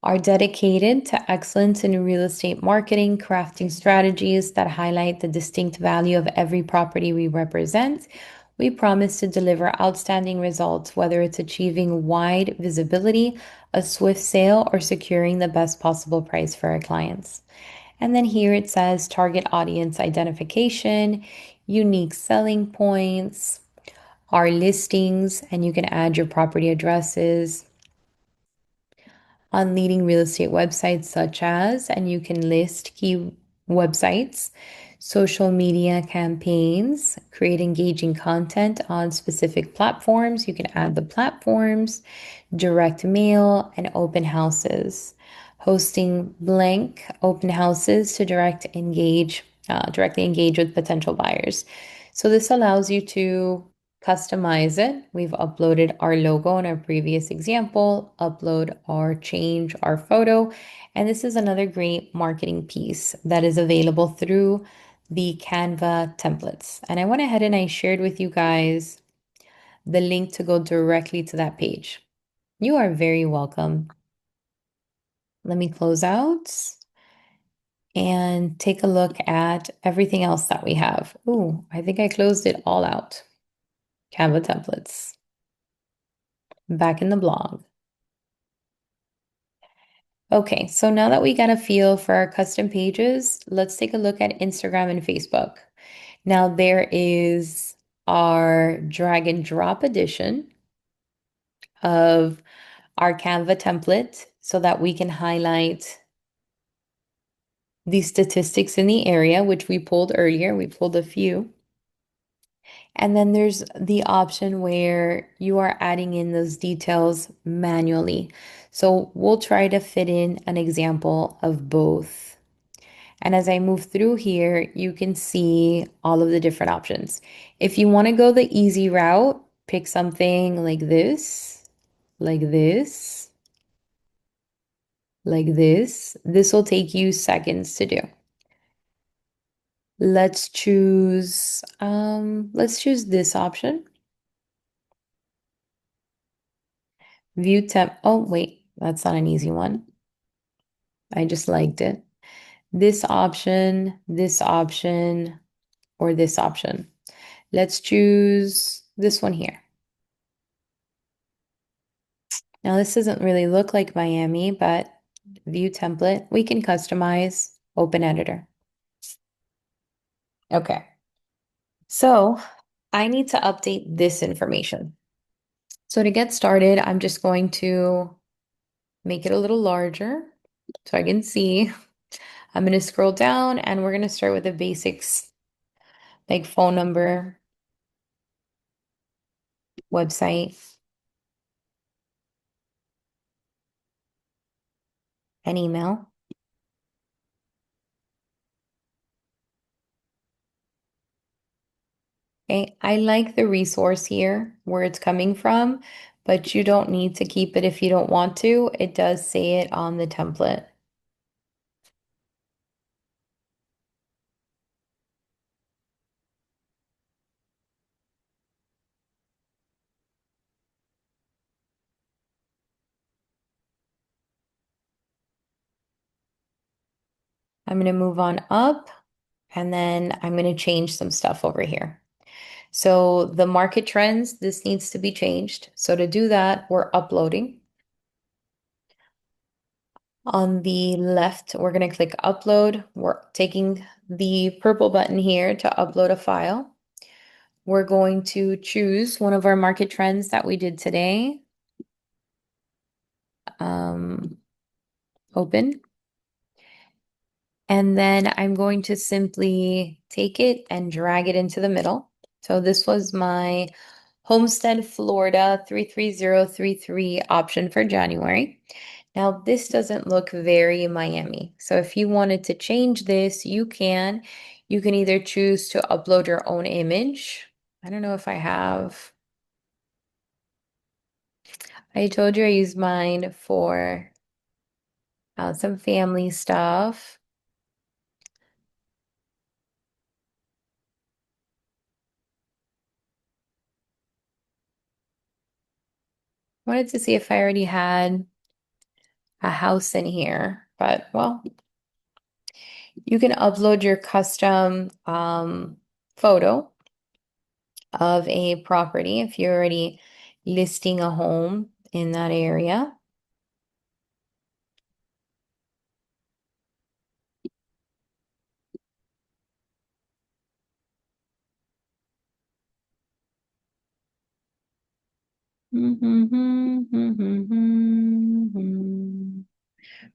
are dedicated to excellence in real estate marketing, crafting strategies that highlight the distinct value of every property we represent. We promise to deliver outstanding results, whether it's achieving wide visibility, a swift sale, or securing the best possible price for our clients. And then here it says target audience identification, unique selling points, our listings, and you can add your property addresses on leading real estate websites such as, and you can list key websites, social media campaigns, create engaging content on specific platforms. You can add the platforms, direct mail, and open houses. Hosting blank open houses to directly engage with potential buyers. So this allows you to customize it. We've uploaded our logo in our previous example, change our photo. And this is another great marketing piece that is available through the Canva templates. And I went ahead and I shared with you guys the link to go directly to that page. You are very welcome. Let me close out and take a look at everything else that we have. Ooh, I think I closed it all out. Canva templates. Back in the blog. Okay, so now that we got a feel for our custom pages, let's take a look at Instagram and Facebook. Now there is our drag and drop edition of our Canva template so that we can highlight the statistics in the area, which we pulled earlier. We pulled a few. And then there's the option where you are adding in those details manually. So we'll try to fit in an example of both. And as I move through here, you can see all of the different options. If you want to go the easy route, pick something like this, like this, like this. This will take you seconds to do. Let's choose this option. View temp. Oh, wait, that's not an easy one. I just liked it. This option, or this option. Let's choose this one here. Now, this doesn't really look like Miami, but view template, we can customize, open editor. Okay. So I need to update this information. So to get started, I'm just going to make it a little larger so I can see. I'm going to scroll down and we're going to start with the basics like phone number, website, and email. Okay, I like the resource here where it's coming from, but you don't need to keep it if you don't want to. It does say it on the template. I'm going to move on up and then I'm going to change some stuff over here. So the market trends, this needs to be changed. So to do that, we're uploading. On the left, we're going to click upload. We're taking the purple button here to upload a file. We're going to choose one of our market trends that we did today. Open. And then I'm going to simply take it and drag it into the middle. So this was my Homestead, Florida 33033 option for January. Now, this doesn't look very Miami. So if you wanted to change this, you can. You can either choose to upload your own image. I don't know if I have. I told you I used mine for some family stuff. Wanted to see if I already had a house in here, but well, you can upload your custom photo of a property if you're already listing a home in that area.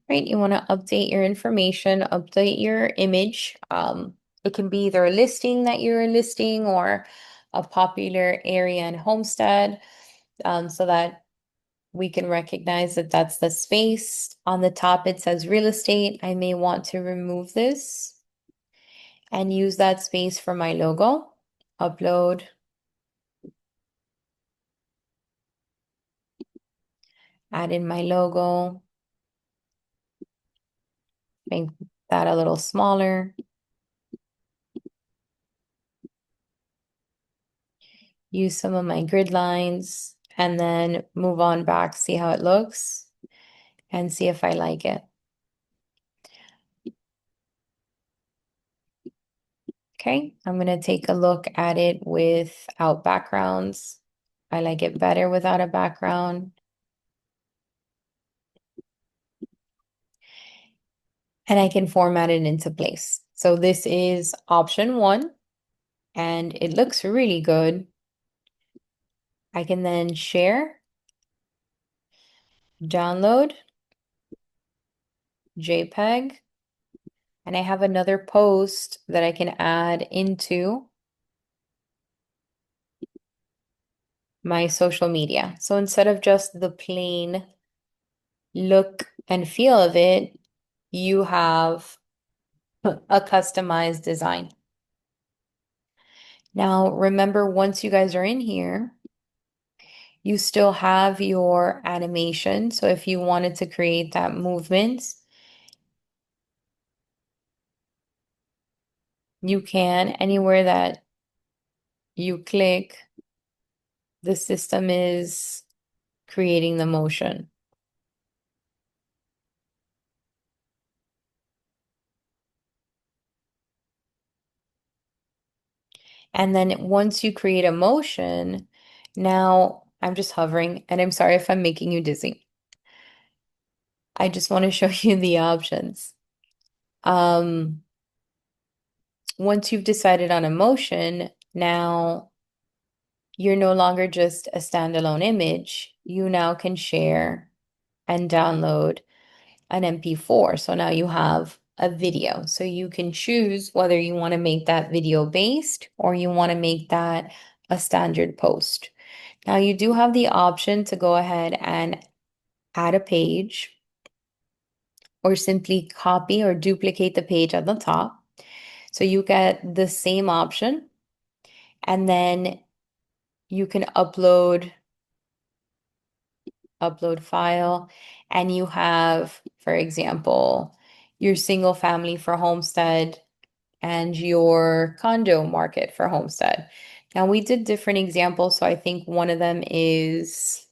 Right, you want to update your information, update your image. It can be either a listing that you're listing or a popular area in Homestead, so that we can recognize that that's the space. On the top, it says real estate. I may want to remove this and use that space for my logo. Upload. Add in my logo. Make that a little smaller. Use some of my grid lines and then move on back, see how it looks and see if I like it. Okay, I'm going to take a look at it without backgrounds. I like it better without a background. And I can format it into place. So this is option 1 and it looks really good. I can then share, download, JPEG, and I have another post that I can add into my social media. So instead of just the plain look and feel of it, you have a customized design. Now, remember, once you guys are in here, you still have your animation. So if you wanted to create that movement, you can. Anywhere that you click, the system is creating the motion. And then once you create a motion, now I'm just hovering, and I'm sorry if I'm making you dizzy. I just want to show you the options. Once you've decided on a motion, now you're no longer just a standalone image. You now can share and download an MP4. So now you have a video. So you can choose whether you want to make that video based or you want to make that a standard post. Now you do have the option to go ahead and add a page or simply copy or duplicate the page at the top. So you get the same option and then you can upload file, and you have, for example, your single family for Homestead and your condo market for Homestead. Now we did different examples, so I think one of them is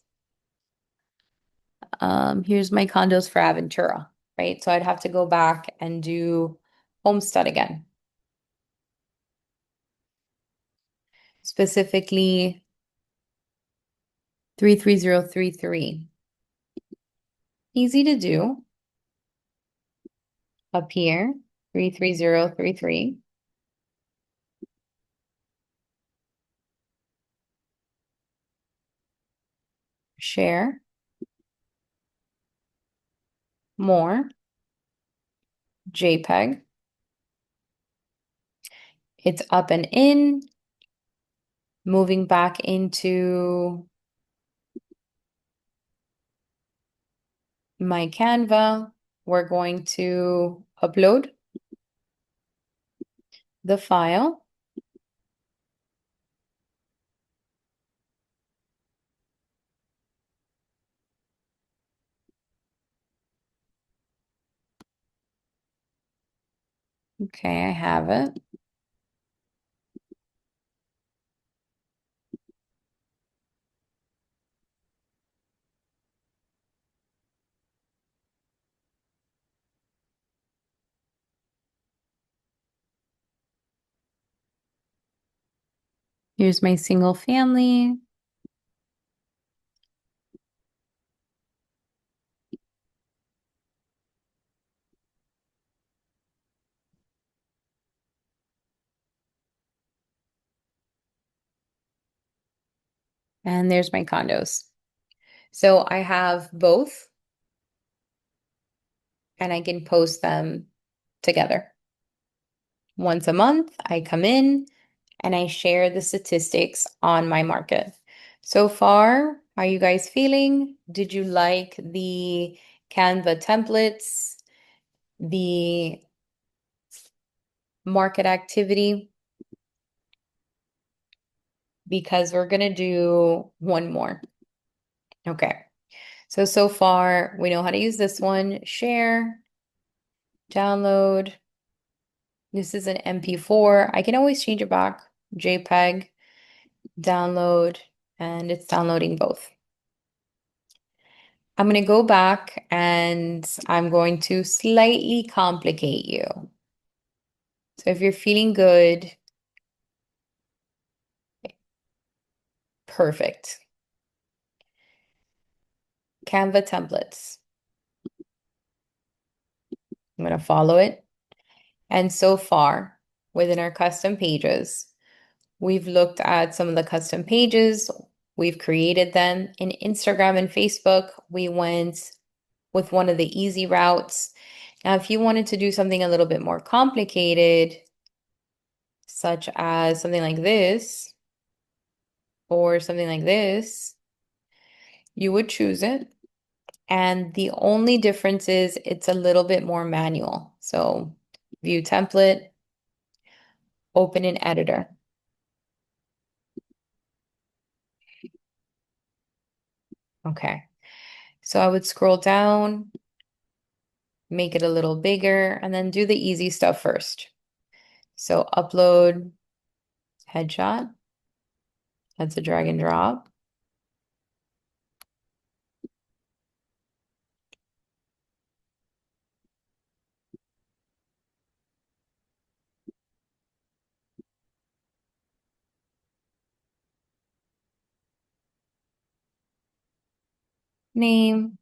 here's my condos for Aventura, right? So I'd have to go back and do Homestead again. Specifically 33033. Easy to do. Up here, 33033. Share. More. JPEG. It's up and in, moving back into my Canva. We're going to upload the file. Okay, I have it. Here's my single family. And there's my condos. So I have both, and I can post them together. Once a month, I come in and I share the statistics on my market. So far, how are you guys feeling? Did you like the Canva templates, the market activity? Because we're going to do one more. Okay. So far, we know how to use this one. Share, download. This is an MP4. I can always change it back. JPEG, download, and it's downloading both. I'm going to go back and I'm going to slightly complicate you. So if you're feeling good, perfect. Canva templates. I'm going to follow it. And so far, within our custom pages, we've looked at some of the custom pages. We've created them in Instagram and Facebook. We went with one of the easy routes. Now, if you wanted to do something a little bit more complicated, such as something like this or something like this, you would choose it. And the only difference is it's a little bit more manual. So view template, open in editor. Okay. So I would scroll down, make it a little bigger, and then do the easy stuff first. So upload headshot. That's a drag and drop. Name.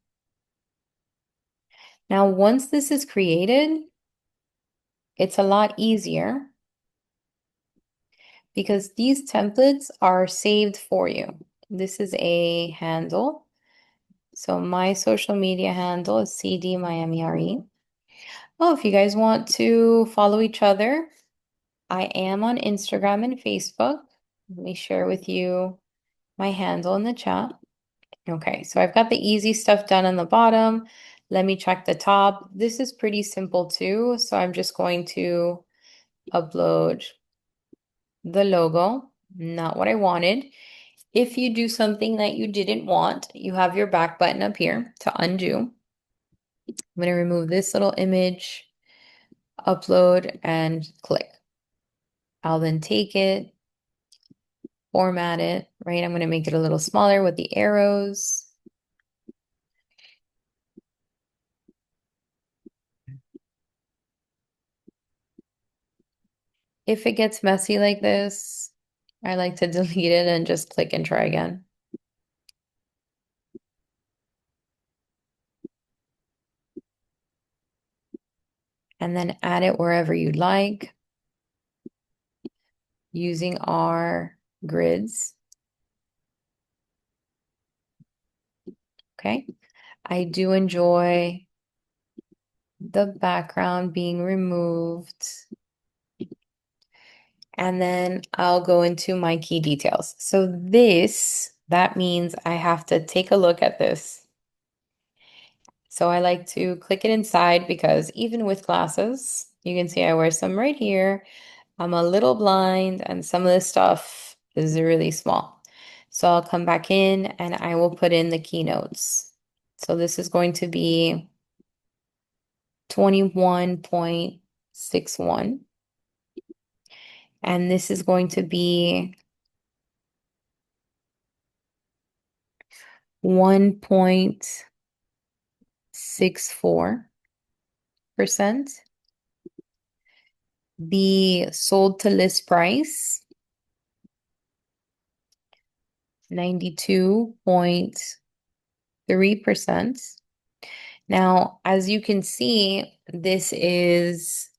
Now, once this is created, it's a lot easier because these templates are saved for you. This is a handle. So my social media handle is CD Miami RE. Oh, if you guys want to follow each other, I am on Instagram and Facebook. Let me share with you my handle in the chat. Okay, so I've got the easy stuff done on the bottom. Let me check the top. This is pretty simple too. So I'm just going to upload the logo, not what I wanted. If you do something that you didn't want, you have your back button up here to undo. I'm going to remove this little image, upload, and click. I'll then take it, format it, right? I'm going to make it a little smaller with the arrows. If it gets messy like this, I like to delete it and just click and try again. And then add it wherever you'd like using our grids. Okay. I do enjoy the background being removed. And then I'll go into my key details. So that means I have to take a look at this. So I like to click it inside because even with glasses, you can see I wear some right here. I'm a little blind and some of this stuff is really small. So I'll come back in and I will put in the keynotes. So this is going to be 21.61. And this is going to be 1.64%. The sold to list price, 92.3%. Now, as you can see, this is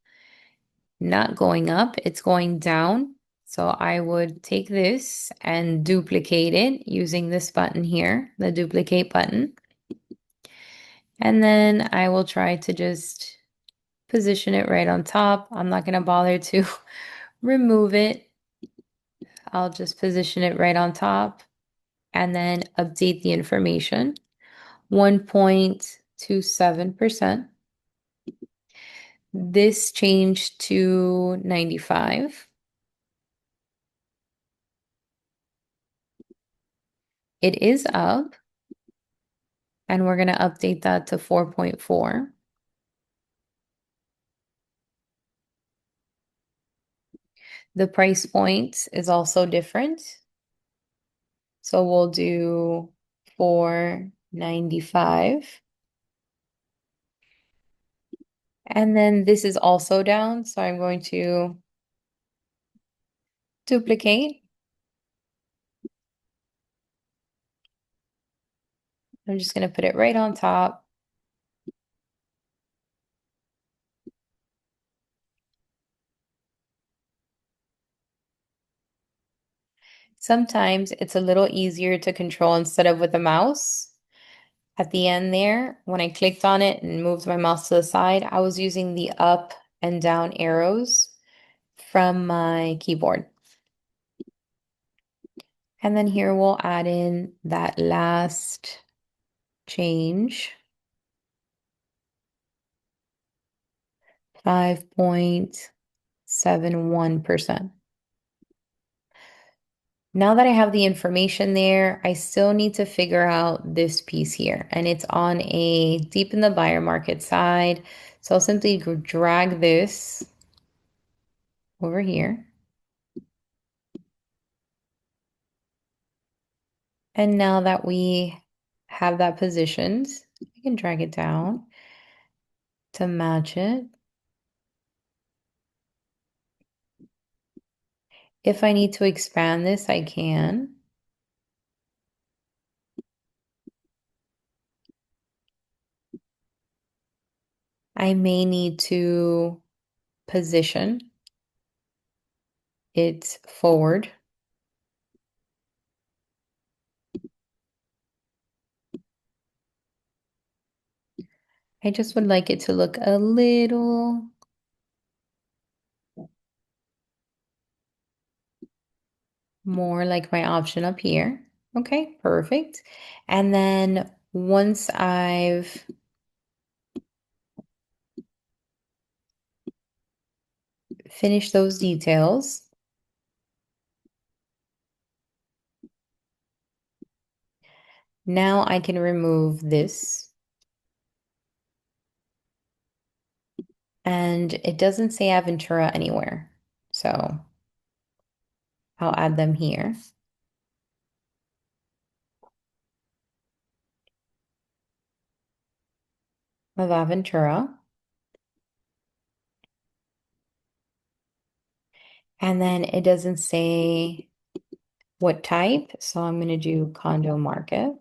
not going up, it's going down. So I would take this and duplicate it using this button here, the duplicate button. And then I will try to just position it right on top. I'm not going to bother to remove it. I'll just position it right on top and then update the information. 1.27%. This changed to 95. It is up, and we're going to update that to 4.4. The price point is also different. So we'll do 495. And then this is also down, so I'm going to duplicate. I'm just going to put it right on top. Sometimes it's a little easier to control instead of with a mouse. At the end there, when I clicked on it and moved my mouse to the side, I was using the up and down arrows from my keyboard. And then here we'll add in that last change, 5.71%. Now that I have the information there, I still need to figure out this piece here, and it's on a deep in the buyer market side. So I'll simply drag this over here. And now that we have that positioned, we can drag it down to match it. If I need to expand this, I can. I may need to position it forward. I just would like it to look a little more like my option up here. Okay, perfect. And then once I've finished those details, now I can remove this. And it doesn't say Aventura anywhere. So I'll add them here. Of Aventura. And then it doesn't say what type. So I'm going to do condo market.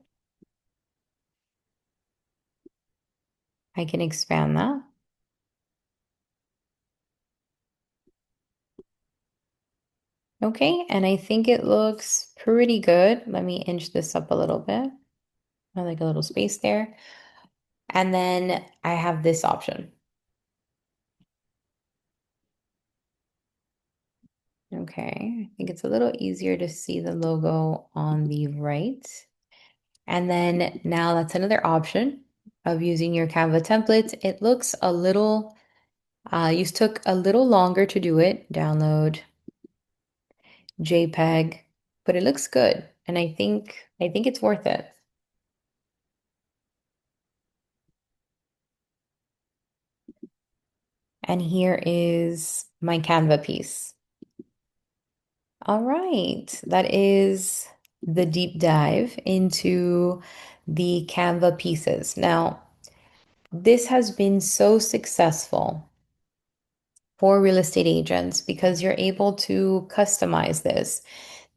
I can expand that. Okay, and I think it looks pretty good. Let me inch this up a little bit. I like a little space there. And then I have this option. Okay, I think it's a little easier to see the logo on the right. And then now that's another option of using your Canva templates. It looks a little, you took a little longer to do it, download JPEG, but it looks good. And I think it's worth it. And here is my Canva piece. All right, that is the deep dive into the Canva pieces. Now, this has been so successful for real estate agents because you're able to customize this.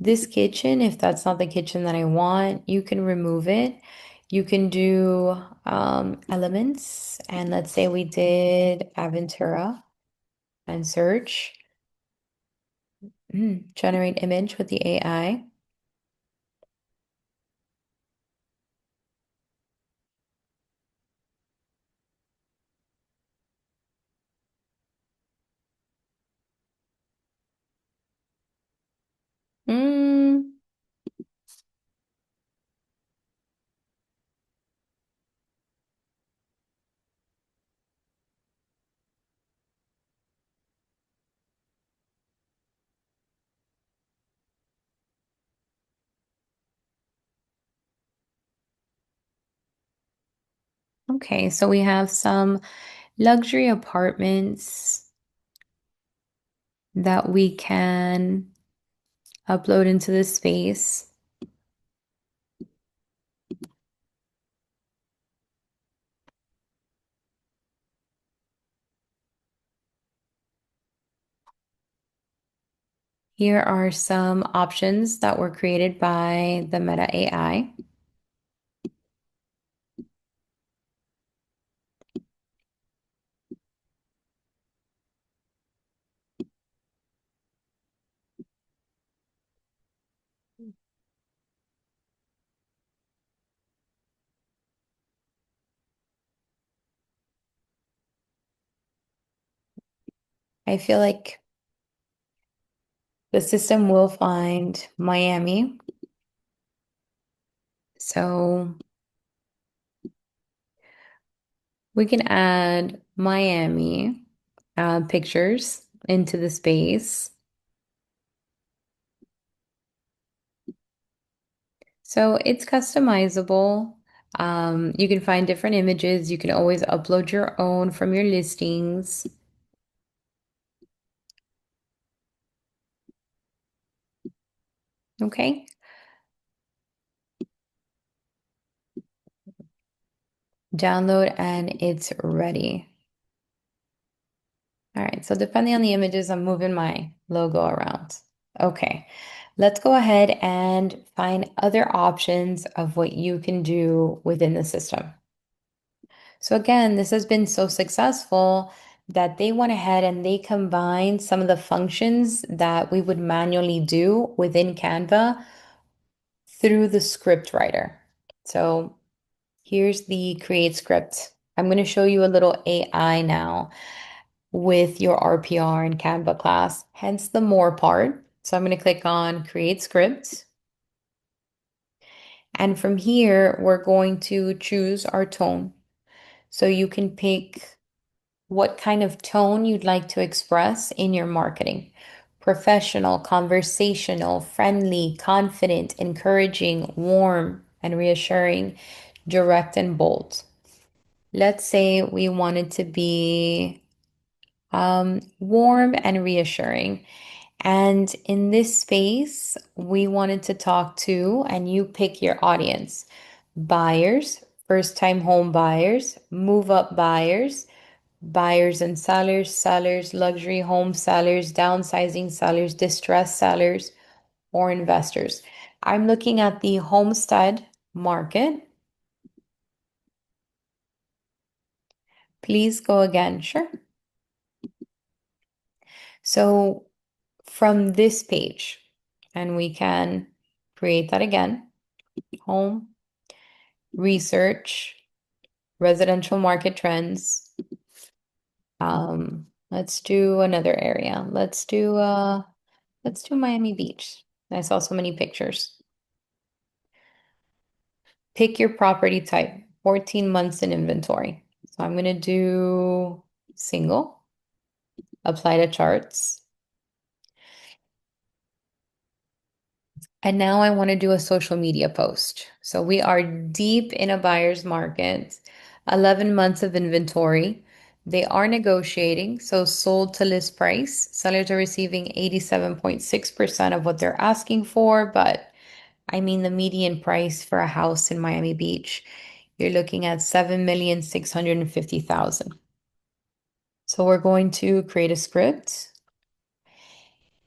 This kitchen, if that's not the kitchen that I want, you can remove it. You can do elements, and let's say we did Aventura and search, generate image with the AI. Mm, okay, so we have some luxury apartments that we can upload into this space. Here are some options that were created by the Meta AI. I feel like the system will find Miami. So we can add Miami pictures into the space. So it's customizable. You can find different images. You can always upload your own from your listings. Okay. Download and it's ready. All right, so depending on the images, I'm moving my logo around. Okay, let's go ahead and find other options of what you can do within the system. So again, this has been so successful that they went ahead and they combined some of the functions that we would manually do within Canva through the script writer. So here's the create script. I'm going to show you a little AI now with your RPR and Canva class, hence the more part. So I'm going to click on create script. And from here, we're going to choose our tone. So you can pick what kind of tone you'd like to express in your marketing. Professional, conversational, friendly, confident, encouraging, warm, and reassuring, direct and bold. Let's say we want it to be warm and reassuring. And in this space, we wanted to talk to, and you pick your audience, buyers, first time home buyers, move up buyers, buyers and sellers, sellers, luxury home sellers, downsizing sellers, distressed sellers, or investors. I'm looking at the homestead market. Please go again. Sure. So from this page, and we can create that again, home, research, residential market trends. Let's do another area. Let's do Let's do Miami Beach. I saw so many pictures. Pick your property type, 14 months in inventory. So I'm going to do single, apply to charts. And now I want to do a social media post. So we are deep in a buyer's market, 11 months of inventory. They are negotiating, so sold to list price. Sellers are receiving 87.6% of what they're asking for, but I mean the median price for a house in Miami Beach, you're looking at 7,650,000. So we're going to create a script.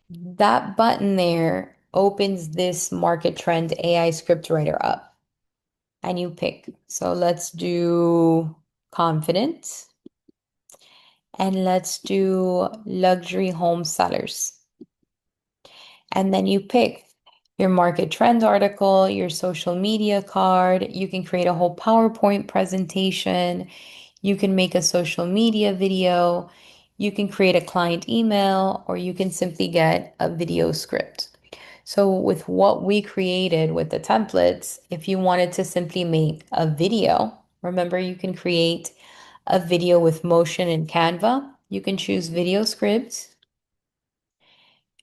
That button there opens this market trend AI script writer up and you pick. So let's do confident and let's do luxury home sellers. And then you pick your market trend article, your social media card. You can create a whole PowerPoint presentation. You can make a social media video. You can create a client email, or you can simply get a video script. So with what we created with the templates, if you wanted to simply make a video, remember you can create a video with motion in Canva. You can choose video script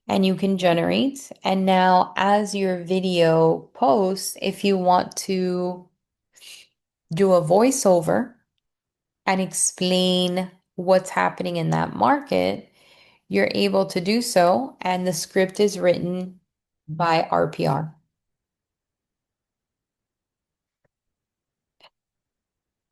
and you can generate. And now as your video posts, if you want to do a voiceover and explain what's happening in that market, you're able to do so. And the script is written by RPR.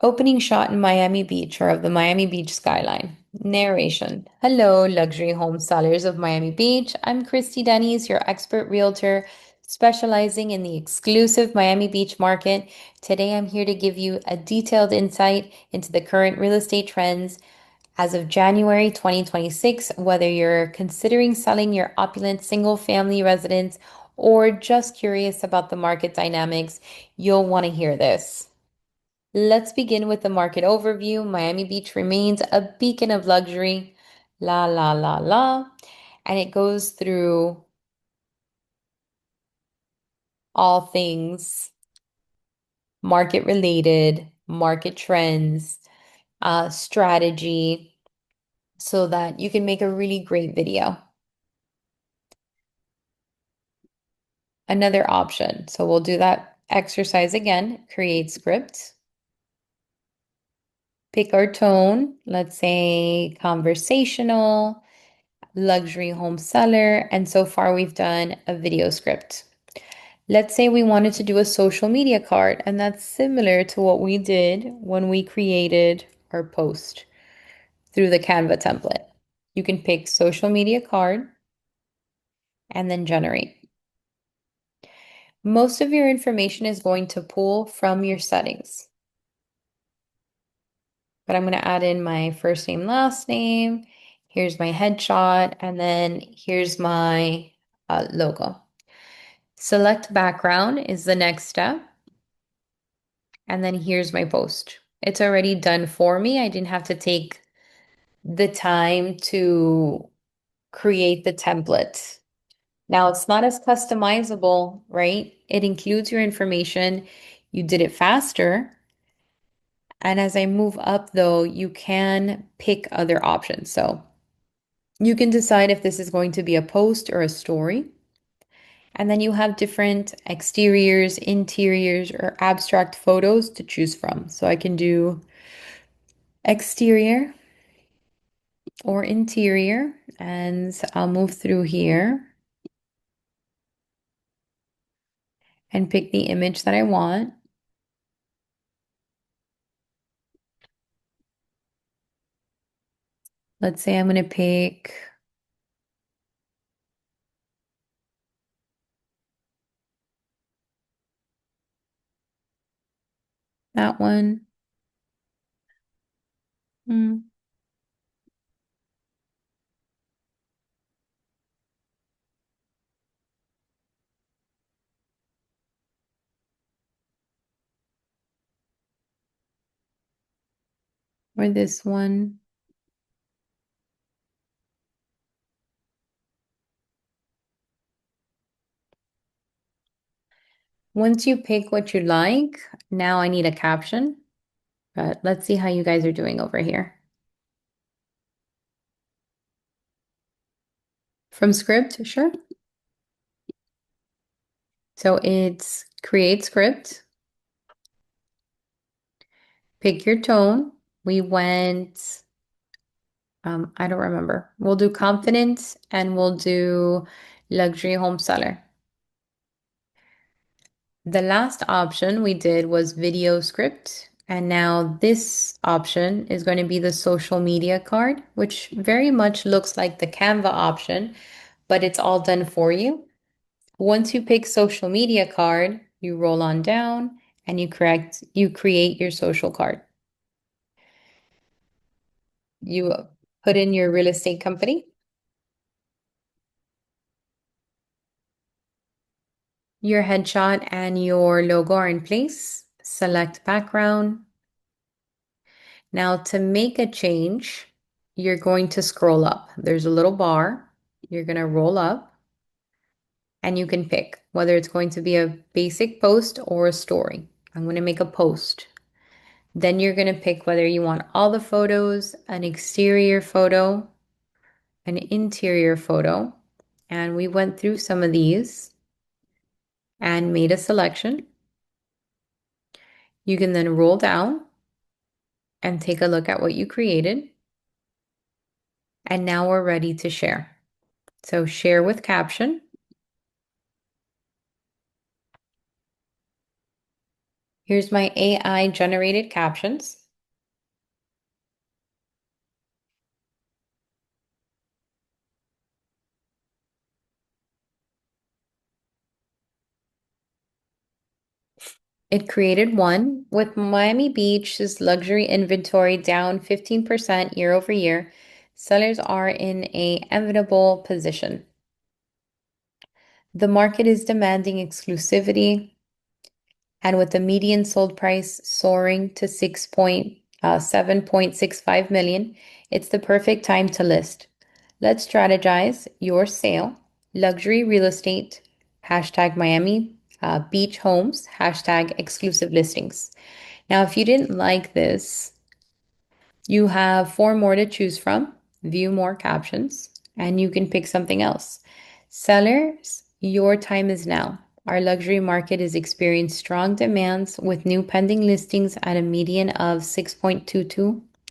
Opening shot in Miami Beach or of the Miami Beach skyline. Narration. Hello, luxury home sellers of Miami Beach. I'm Christy Denny's, your expert realtor specializing in the exclusive Miami Beach market. Today, I'm here to give you a detailed insight into the current real estate trends as of January 2026, whether you're considering selling your opulent single family residence or just curious about the market dynamics, you'll want to hear this. Let's begin with the market overview. Miami Beach remains a beacon of luxury. La, la, la, la. And it goes through all things market related, market trends, strategy, so that you can make a really great video. Another option. So we'll do that exercise again. Create script. Pick our tone. Let's say conversational, luxury home seller, and so far we've done a video script. Let's say we wanted to do a social media card, and that's similar to what we did when we created our post through the Canva template. You can pick social media card and then generate. Most of your information is going to pull from your settings, but I'm going to add in my first name, last name. Here's my headshot, and then here's my logo. Select background is the next step. And then here's my post. It's already done for me. I didn't have to take the time to create the template. Now it's not as customizable, right? It includes your information. You did it faster. And as I move up though, you can pick other options. So you can decide if this is going to be a post or a story. And then you have different exteriors, interiors, or abstract photos to choose from. So I can do exterior or interior, and I'll move through here and pick the image that I want. Let's say I'm going to pick that one. Or this one. Once you pick what you like, now I need a caption, but let's see how you guys are doing over here. From script, sure. So it's create script, pick your tone. We went, I don't remember. We'll do confidence and we'll do luxury home seller. The last option we did was video script. And now this option is going to be the social media card, which very much looks like the Canva option, but it's all done for you. Once you pick social media card, you roll on down and you create your social card. You put in your real estate company, your headshot and your logo are in place. Select background. Now to make a change, you're going to scroll up. There's a little bar. You're going to roll up and you can pick whether it's going to be a basic post or a story. I'm going to make a post. Then you're going to pick whether you want all the photos, an exterior photo, an interior photo. And we went through some of these and made a selection. You can then roll down and take a look at what you created. And now we're ready to share. So share with caption. Here's my AI generated captions. It created one with Miami Beach's luxury inventory down 15% year over year. Sellers are in a enviable position. The market is demanding exclusivity, and with the median sold price soaring to 7.65 million, it's the perfect time to list. Let's strategize your sale. Luxury real estate, hashtag Miami beach homes, hashtag exclusive listings. Now, if you didn't like this, you have four more to choose from, view more captions, and you can pick something else. Sellers, your time is now. Our luxury market is experiencing strong demands with new pending listings at a median of 6 million,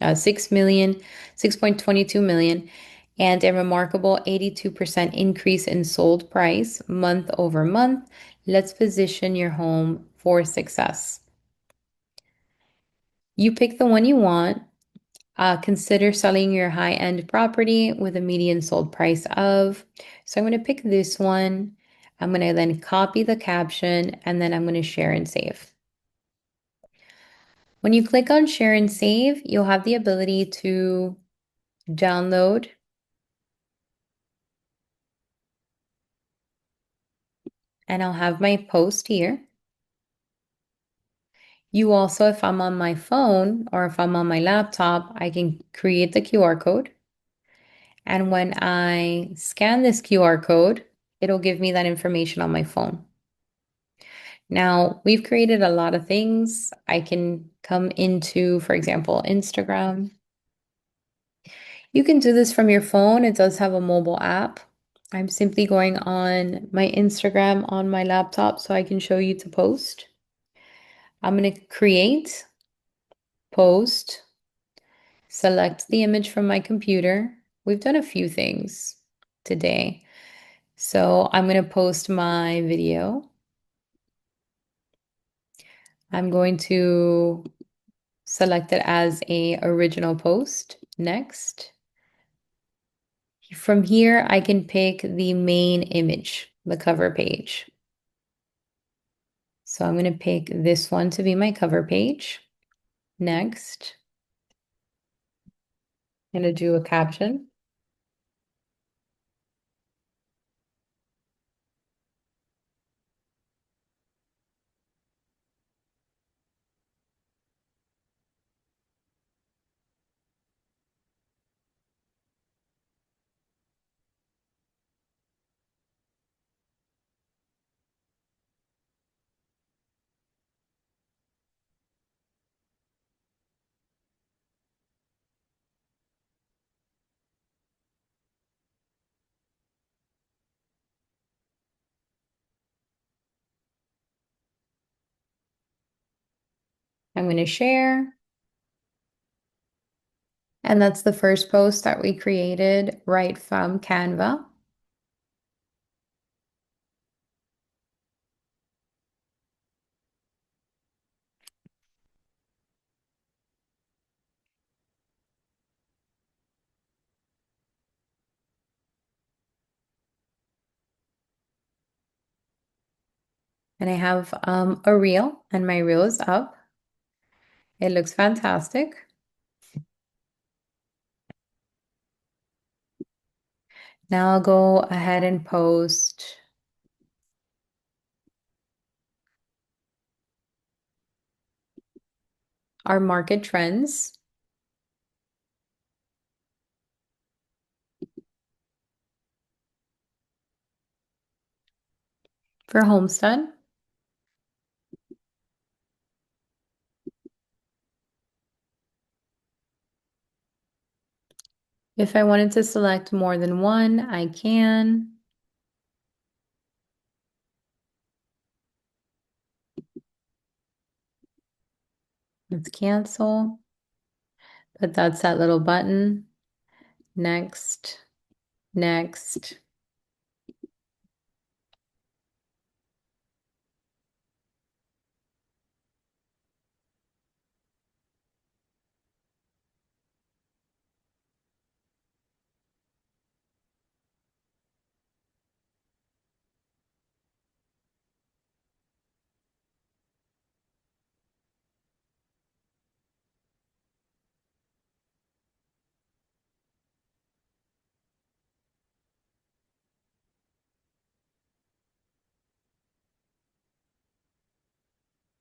6.22 million, and a remarkable 82% increase in sold price month over month. Let's position your home for success. You pick the one you want. Consider selling your high-end property with a median sold price of. So I'm going to pick this one. I'm going to then copy the caption and then I'm going to share and save. When you click on share and save, you'll have the ability to download and I'll have my post here. You also, if I'm on my phone or if I'm on my laptop, I can create the QR code. And when I scan this QR code, it'll give me that information on my phone. Now, we've created a lot of things. I can come into, for example, Instagram. You can do this from your phone. It does have a mobile app. I'm simply going on my Instagram on my laptop so I can show you to post. I'm going to create, post, select the image from my computer. We've done a few things today. So I'm going to post my video. I'm going to select it as a original post. Next. From here, I can pick the main image, the cover page. So I'm going to pick this one to be my cover page. Next, I'm going to do a caption. I'm going to share. And that's the first post that we created right from Canva. And I have a reel, and my reel is up. It looks fantastic. Now I'll go ahead and post our market trends for Homestead. If I wanted to select more than one, I can. Let's cancel. But that's that little button. Next, next.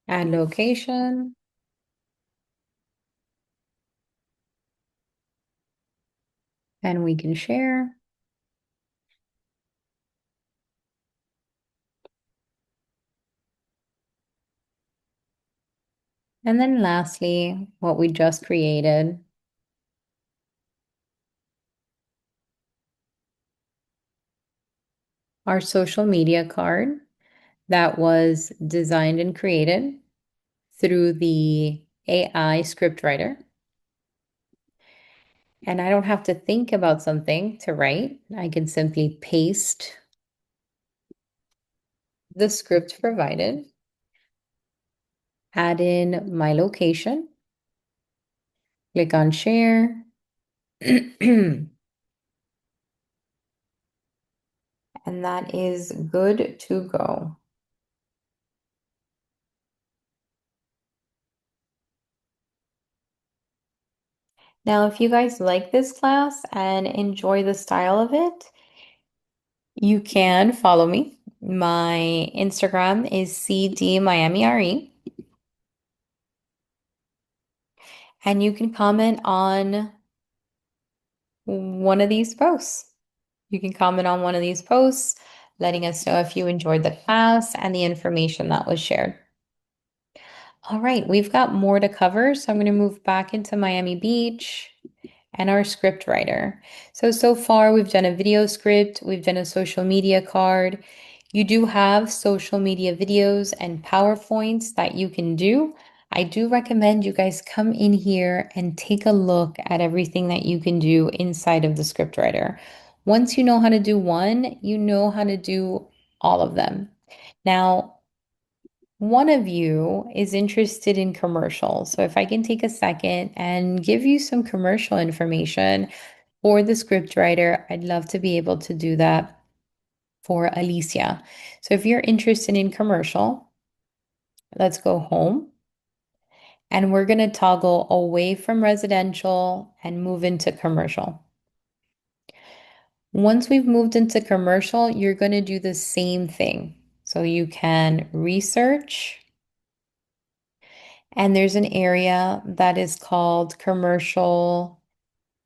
Add location. And we can share. And then lastly, what we just created, our social media card that was designed and created through the AI scriptwriter. And I don't have to think about something to write. I can simply paste the script provided, add in my location, click on share, and that is good to go. Now, if you guys like this class and enjoy the style of it, you can follow me. My Instagram is cdmiamire, and you can comment on one of these posts. You can comment on one of these posts, letting us know if you enjoyed the class and the information that was shared. All right, we've got more to cover, so I'm going to move back into Miami Beach and our script writer. So far we've done a video script, we've done a social media card. You do have social media videos and PowerPoints that you can do. I do recommend you guys come in here and take a look at everything that you can do inside of the script writer. Once you know how to do one, you know how to do all of them. Now, one of you is interested in commercials. So if I can take a second and give you some commercial information for the scriptwriter, I'd love to be able to do that for Alicia. So if you're interested in commercial, let's go home. And we're going to toggle away from residential and move into commercial. Once we've moved into commercial, you're going to do the same thing. So you can research. And there's an area that is called commercial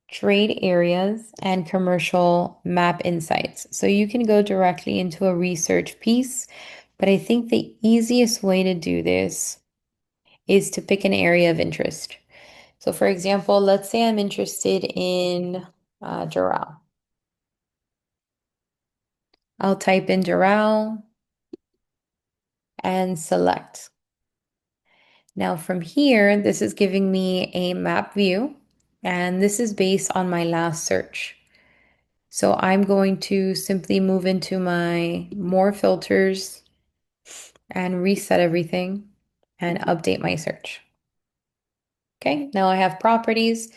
trade areas and commercial map insights. So you can go directly into a research piece, but I think the easiest way to do this is to pick an area of interest. So for example, let's say I'm interested in Doral. I'll type in Doral and select. Now from here, this is giving me a map view, and this is based on my last search. So I'm going to simply move into my more filters and reset everything and update my search. Okay, now I have properties.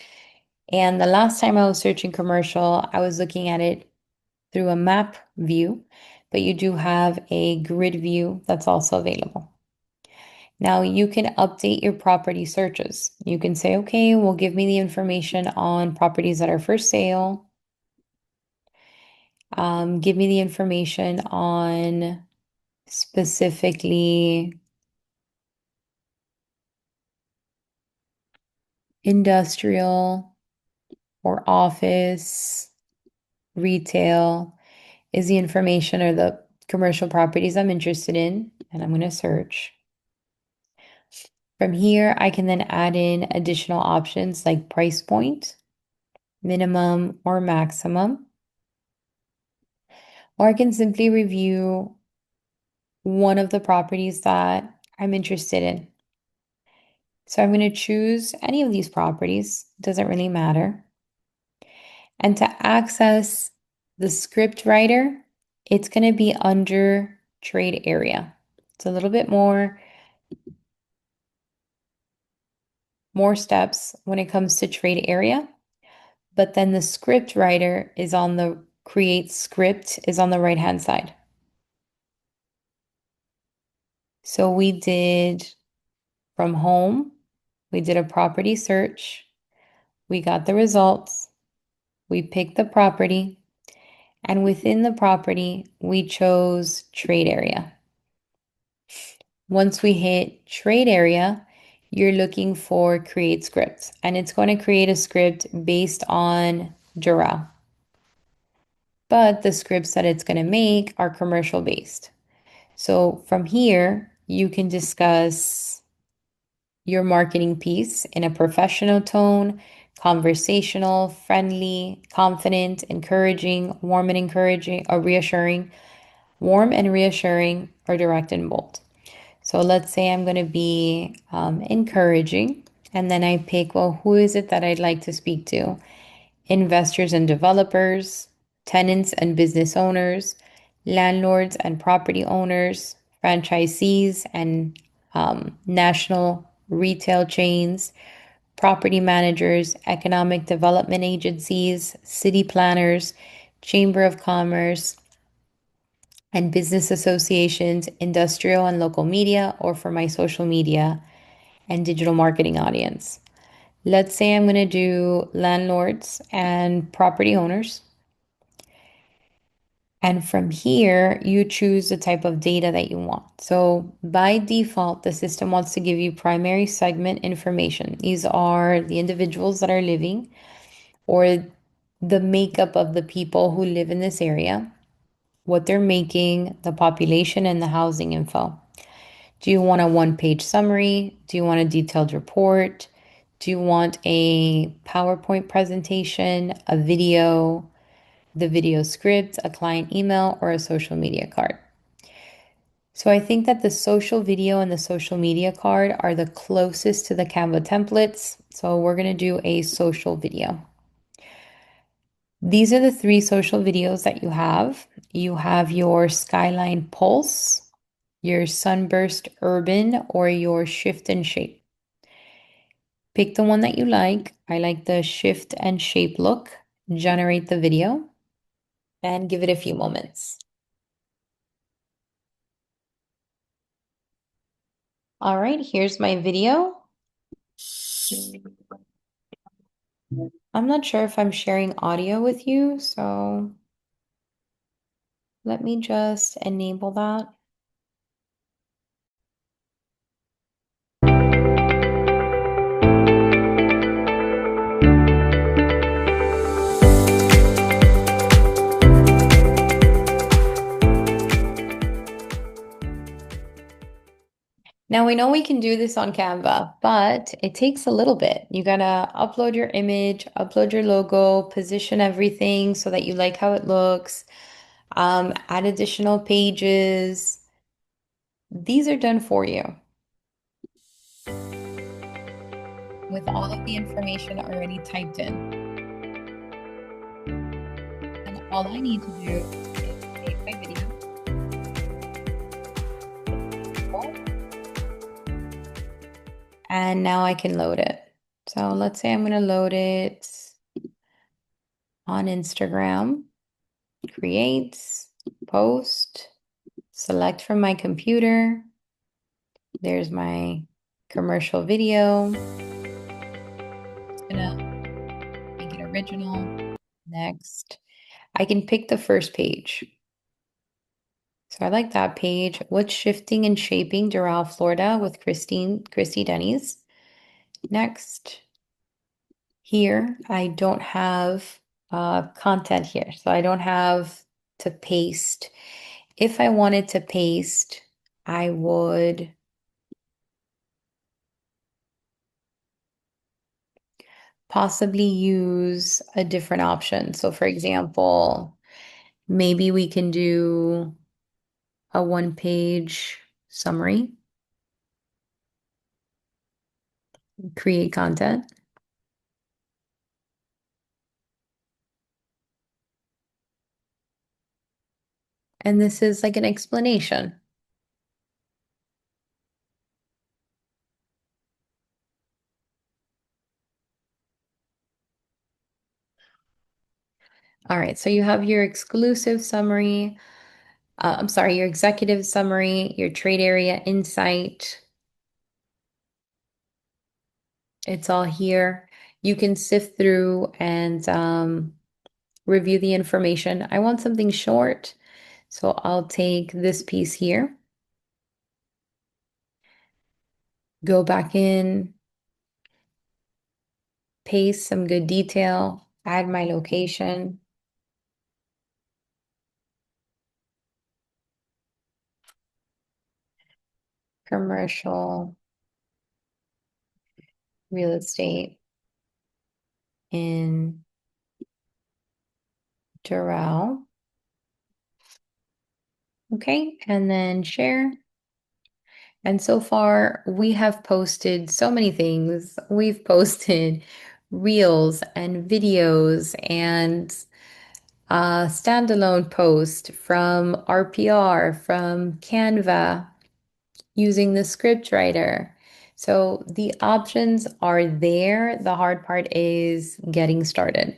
And the last time I was searching commercial, I was looking at it through a map view, but you do have a grid view that's also available. Now you can update your property searches. You can say, okay, well, give me the information on properties that are for sale. Give me the information on specifically industrial or office, retail is the information or the commercial properties I'm interested in, and I'm going to search. From here, I can then add in additional options like price point, minimum or maximum, or I can simply review one of the properties that I'm interested in. So I'm going to choose any of these properties, doesn't really matter. And to access the script writer, it's going to be under trade area. It's a little bit more steps when it comes to trade area, but then the script writer is on the create script is on the right hand side. So we did from home, we did a property search, we got the results, we picked the property, and within the property, we chose trade area. Once we hit trade area, you're looking for create script, and it's going to create a script based on Doral. But the scripts that it's going to make are commercial based. So from here, you can discuss your marketing piece in a professional tone, conversational, friendly, confident, encouraging, warm and encouraging, or reassuring, warm and reassuring, or direct and bold. So let's say I'm going to be encouraging, and then I pick, well, who is it that I'd like to speak to? Investors and developers, tenants and business owners, landlords and property owners, franchisees and national retail chains, property managers, economic development agencies, city planners, chamber of commerce, and business associations, industrial and local media, or for my social media and digital marketing audience. Let's say I'm going to do landlords and property owners. And from here, you choose the type of data that you want. So by default, the system wants to give you primary segment information. These are the individuals that are living or the makeup of the people who live in this area, what they're making, the population, and the housing info. Do you want a one-page summary? Do you want a detailed report? Do you want a PowerPoint presentation, a video, the video script, a client email, or a social media card? So I think that the social video and the social media card are the closest to the Canva templates. So we're going to do a social video. These are the three social videos that you have. You have your Skyline Pulse, your Sunburst Urban, or your Shift and Shape. Pick the one that you like. I like the Shift and Shape look. Generate the video and give it a few moments. All right, here's my video. I'm not sure if I'm sharing audio with you, so let me just enable that. Now we know we can do this on Canva, but it takes a little bit. You gotta upload your image, upload your logo, position everything so that you like how it looks, add additional pages. These are done for you. with all of the information already typed in. And all I need to do is save my video. And now I can load it. So let's say I'm going to load it on Instagram. Create, post, select from my computer. There's my commercial video. Just gonna make it original. Next, I can pick the first page. So I like that page. What's shifting and shaping Doral, Florida with Christy Denny's. Next, here I don't have content here, so I don't have to paste. If I wanted to paste, I would possibly use a different option. So for example, maybe we can do a one-page summary, create content. And this is like an explanation. All right, so you have your exclusive summary. I'm sorry, your executive summary, your trade area insight. It's all here. You can sift through and review the information. I want something short, so I'll take this piece here, go back in, paste some good detail, add my location. Commercial real estate in Doral. Okay, and then share. And so far, we have posted so many things. We've posted reels and videos and a standalone post from RPR, from Canva, using the script writer. So the options are there. The hard part is getting started.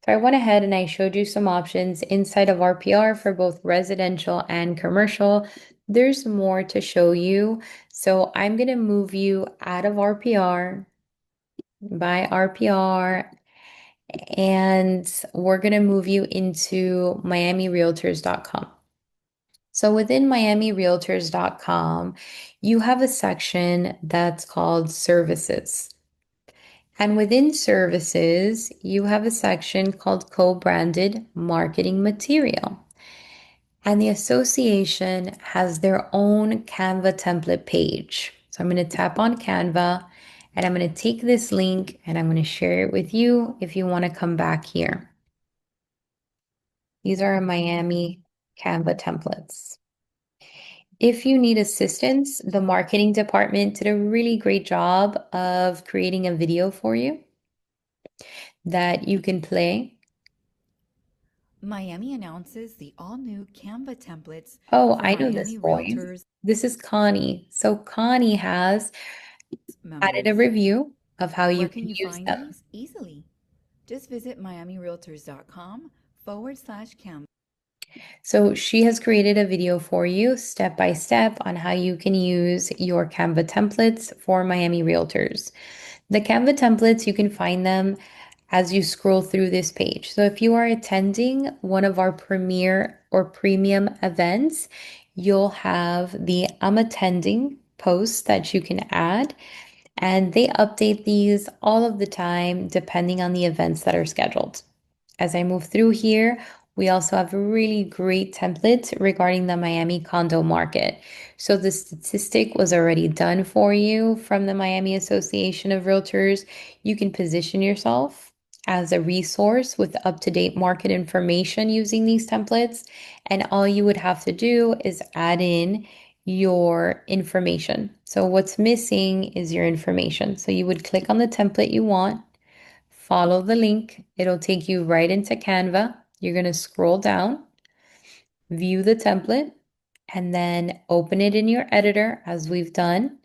So I went ahead and I showed you some options inside of RPR for both residential and commercial. There's more to show you. So I'm going to move you out of RPR by RPR, and we're going to move you into miamirealtors.com. So within miamirealtors.com, you have a section that's called services. And within services, you have a section called co-branded marketing material. And the association has their own Canva template page. So I'm going to tap on Canva and I'm going to take this link and I'm going to share it with you if you want to come back here. These are Miami Canva templates. If you need assistance, the marketing department did a really great job of creating a video for you that you can play. Miami announces the all-new Canva templates Oh, for I know this Miami voice. Realtors This is Connie. So Connie has added a members. review of how you Where can can you use find them. these? Easily. Just visit miamirealtors.com/Canva. So she has created a video for you step by step on how you can use your Canva templates for Miami Realtors. The Canva templates, you can find them as you scroll through this page. So if you are attending one of our premier or premium events, you'll have the I'm attending posts that you can add, and they update these all of the time depending on the events that are scheduled. As I move through here, we also have a really great template regarding the Miami condo market. So the statistic was already done for you from the Miami Association of Realtors. You can position yourself as a resource with up-to-date market information using these templates. And all you would have to do is add in your information. So what's missing is your information. So you would click on the template you want, follow the link. It'll take you right into Canva. You're going to scroll down, view the template, and then open it in your editor as we've done,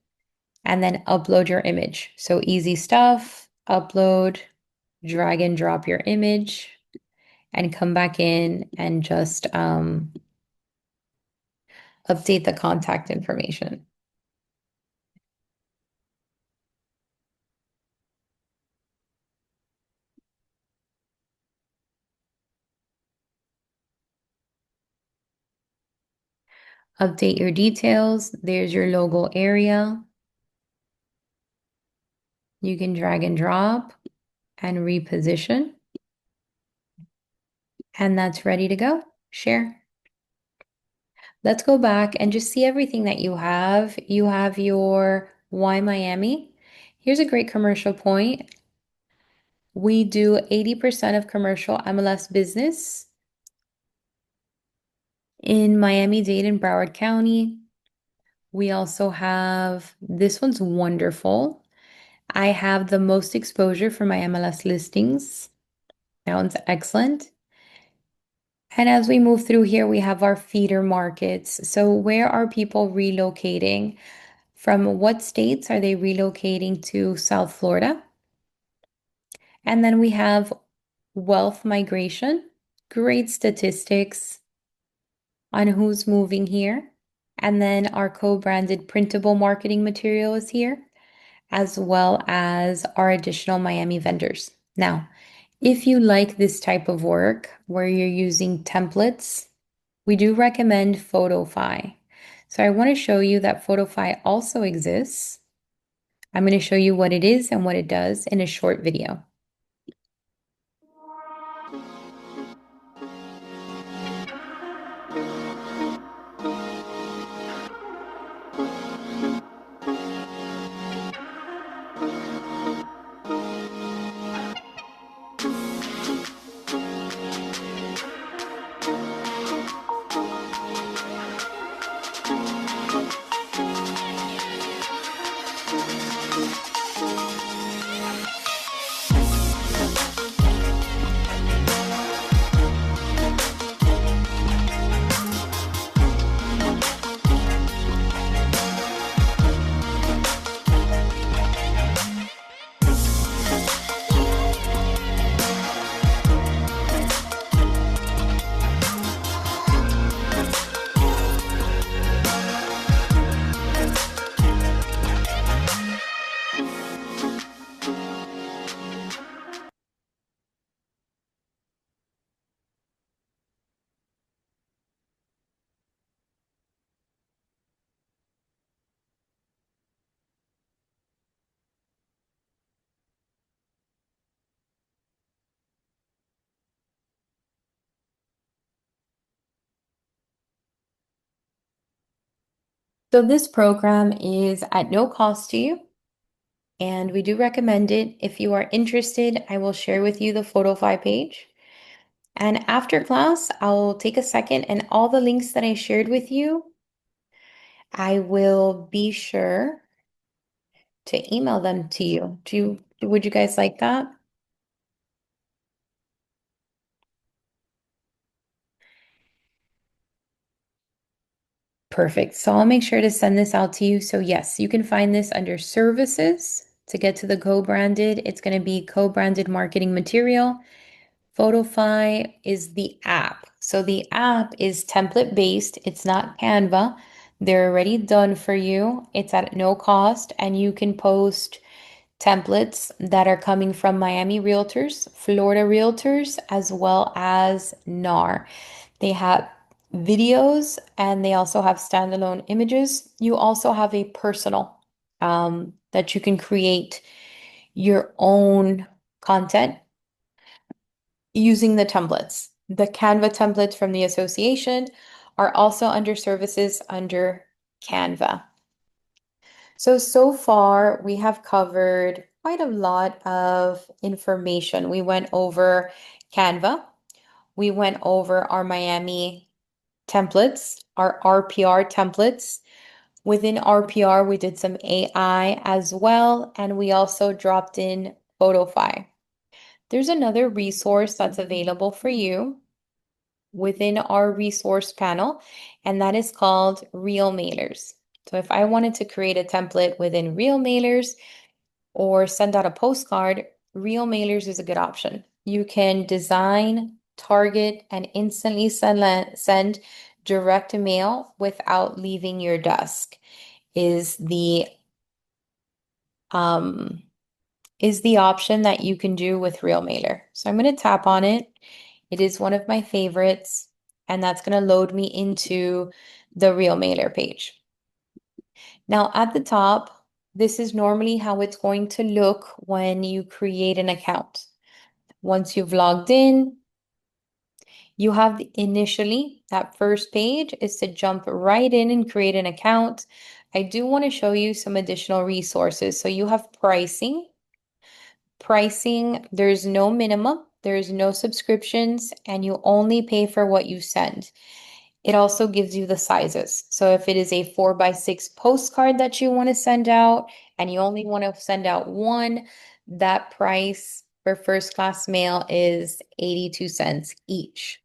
and then upload your image. So easy stuff, upload, drag and drop your image, and come back in and just update the contact information. Update your details. There's your logo area. You can drag and drop and reposition, and that's ready to go. Share. Let's go back and just see everything that you have. You have your Why Miami. Here's a great commercial point. We do 80% of commercial MLS business in Miami-Dade and Broward County. We also have, this one's wonderful. I have the most exposure for my MLS listings. That one's excellent. And as we move through here, we have our feeder markets. So where are people relocating? From what states are they relocating to South Florida? And then we have wealth migration, great statistics on who's moving here. And then our co-branded printable marketing material is here, as well as our additional Miami vendors. Now, if you like this type of work where you're using templates, we do recommend Photofy. So I want to show you that Photofy also exists. I'm going to show you what it is and what it does in a short video. So this program is at no cost to you, and we do recommend it. If you are interested, I will share with you the Photofy page. And after class, I'll take a second and all the links that I shared with you, I will be sure to email them to you. Would you guys like that? Perfect. So I'll make sure to send this out to you. So yes, you can find this under services to get to the co-branded. It's going to be co-branded marketing material. Photofy is the app. So the app is template based. It's not Canva. They're already done for you. It's at no cost, and you can post templates that are coming from Miami Realtors, Florida Realtors, as well as NAR. They have videos and they also have standalone images. You also have a personal that you can create your own content using the templates. The Canva templates from the association are also under services under Canva. So far we have covered quite a lot of information. We went over Canva. We went over our Miami templates, our RPR templates. Within RPR, we did some AI as well, and we also dropped in PhotoFi. There's another resource that's available for you within our resource panel, and that is called RealMailers. So if I wanted to create a template within RealMailers or send out a postcard, RealMailers is a good option. You can design, target, and instantly send direct mail without leaving your desk is the um, is the option that you can do with RealMailer. So I'm going to tap on it. It is one of my favorites, and that's going to load me into the RealMailer page. Now at the top, this is normally how it's going to look when you create an account. Once you've logged in, you have initially that first page is to jump right in and create an account. I do want to show you some additional resources. So you have pricing. Pricing, there's no minimum, there's no subscriptions, and you only pay for what you send. It also gives you the sizes. So if it is a 4x6 postcard that you want to send out and you only want to send out one, that price for first class mail is 82 cents each.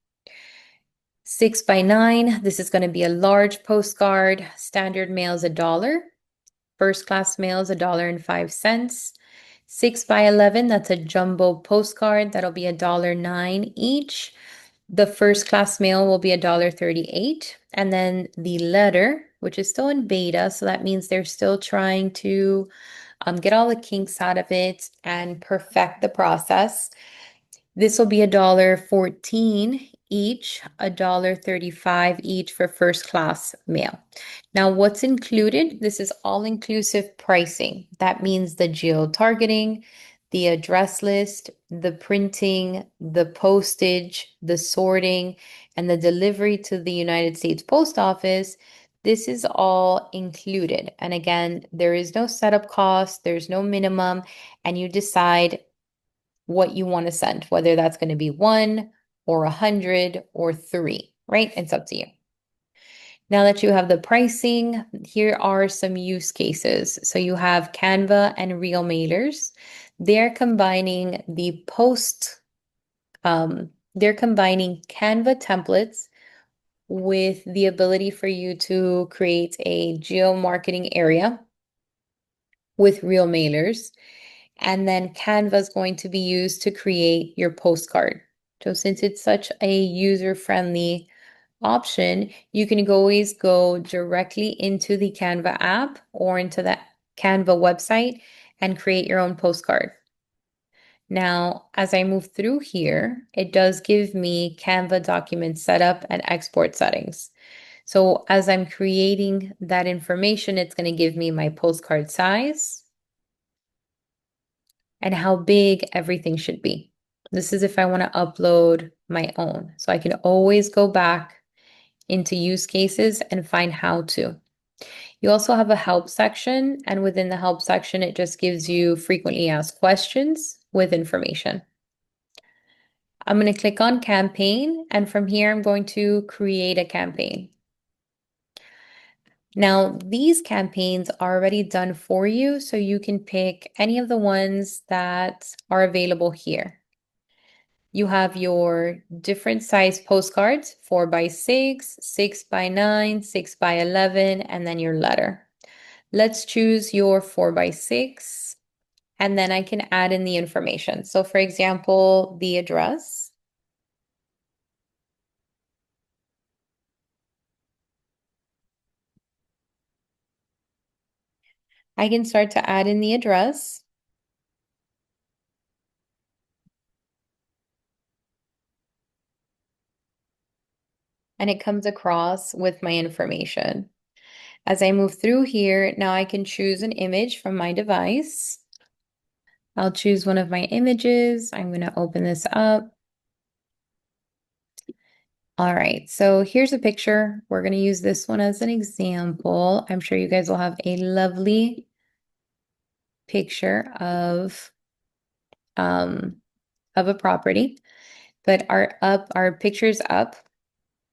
6x9, this is going to be a large postcard. Standard mail is $1. First class mail is $1.05. 6x11, that's a jumbo postcard. That'll be $1.09 each. The first class mail will be $1.38. And then the letter, which is still in beta, so that means they're still trying to get all the kinks out of it and perfect the process. This will be $1.14 each, $1.35 each for first class mail. Now, what's included? This is all-inclusive pricing. That means the geo-targeting, the address list, the printing, the postage, the sorting, and the delivery to the United States Post Office. This is all included. And again, there is no setup cost, there's no minimum, and you decide what you want to send, whether that's going to be 1 or 100 or 3, right? It's up to you. Now that you have the pricing, here are some use cases. So you have Canva and RealMailers. They're combining they're combining Canva templates with the ability for you to create a geo marketing area with RealMailers. And then Canva is going to be used to create your postcard. So since it's such a user-friendly option, you can always go directly into the Canva app or into the Canva website and create your own postcard. Now, as I move through here, it does give me Canva document setup and export settings. So as I'm creating that information, it's going to give me my postcard size and how big everything should be. This is if I want to upload my own. So I can always go back into use cases and find how to. You also have a help section, and within the help section, it just gives you frequently asked questions with information. I'm going to click on campaign, and from here, I'm going to create a campaign. Now, these campaigns are already done for you, so you can pick any of the ones that are available here. You have your different size postcards, 4x6, 6x9, 6x11, and then your letter. Let's choose your 4x6, and then I can add in the information. So for example, the address. I can start to add in the address. And it comes across with my information. As I move through here, now I can choose an image from my device. I'll choose one of my images. I'm going to open this up. All right, so here's a picture. We're going to use this one as an example. I'm sure you guys will have a lovely picture of a property. But our picture's up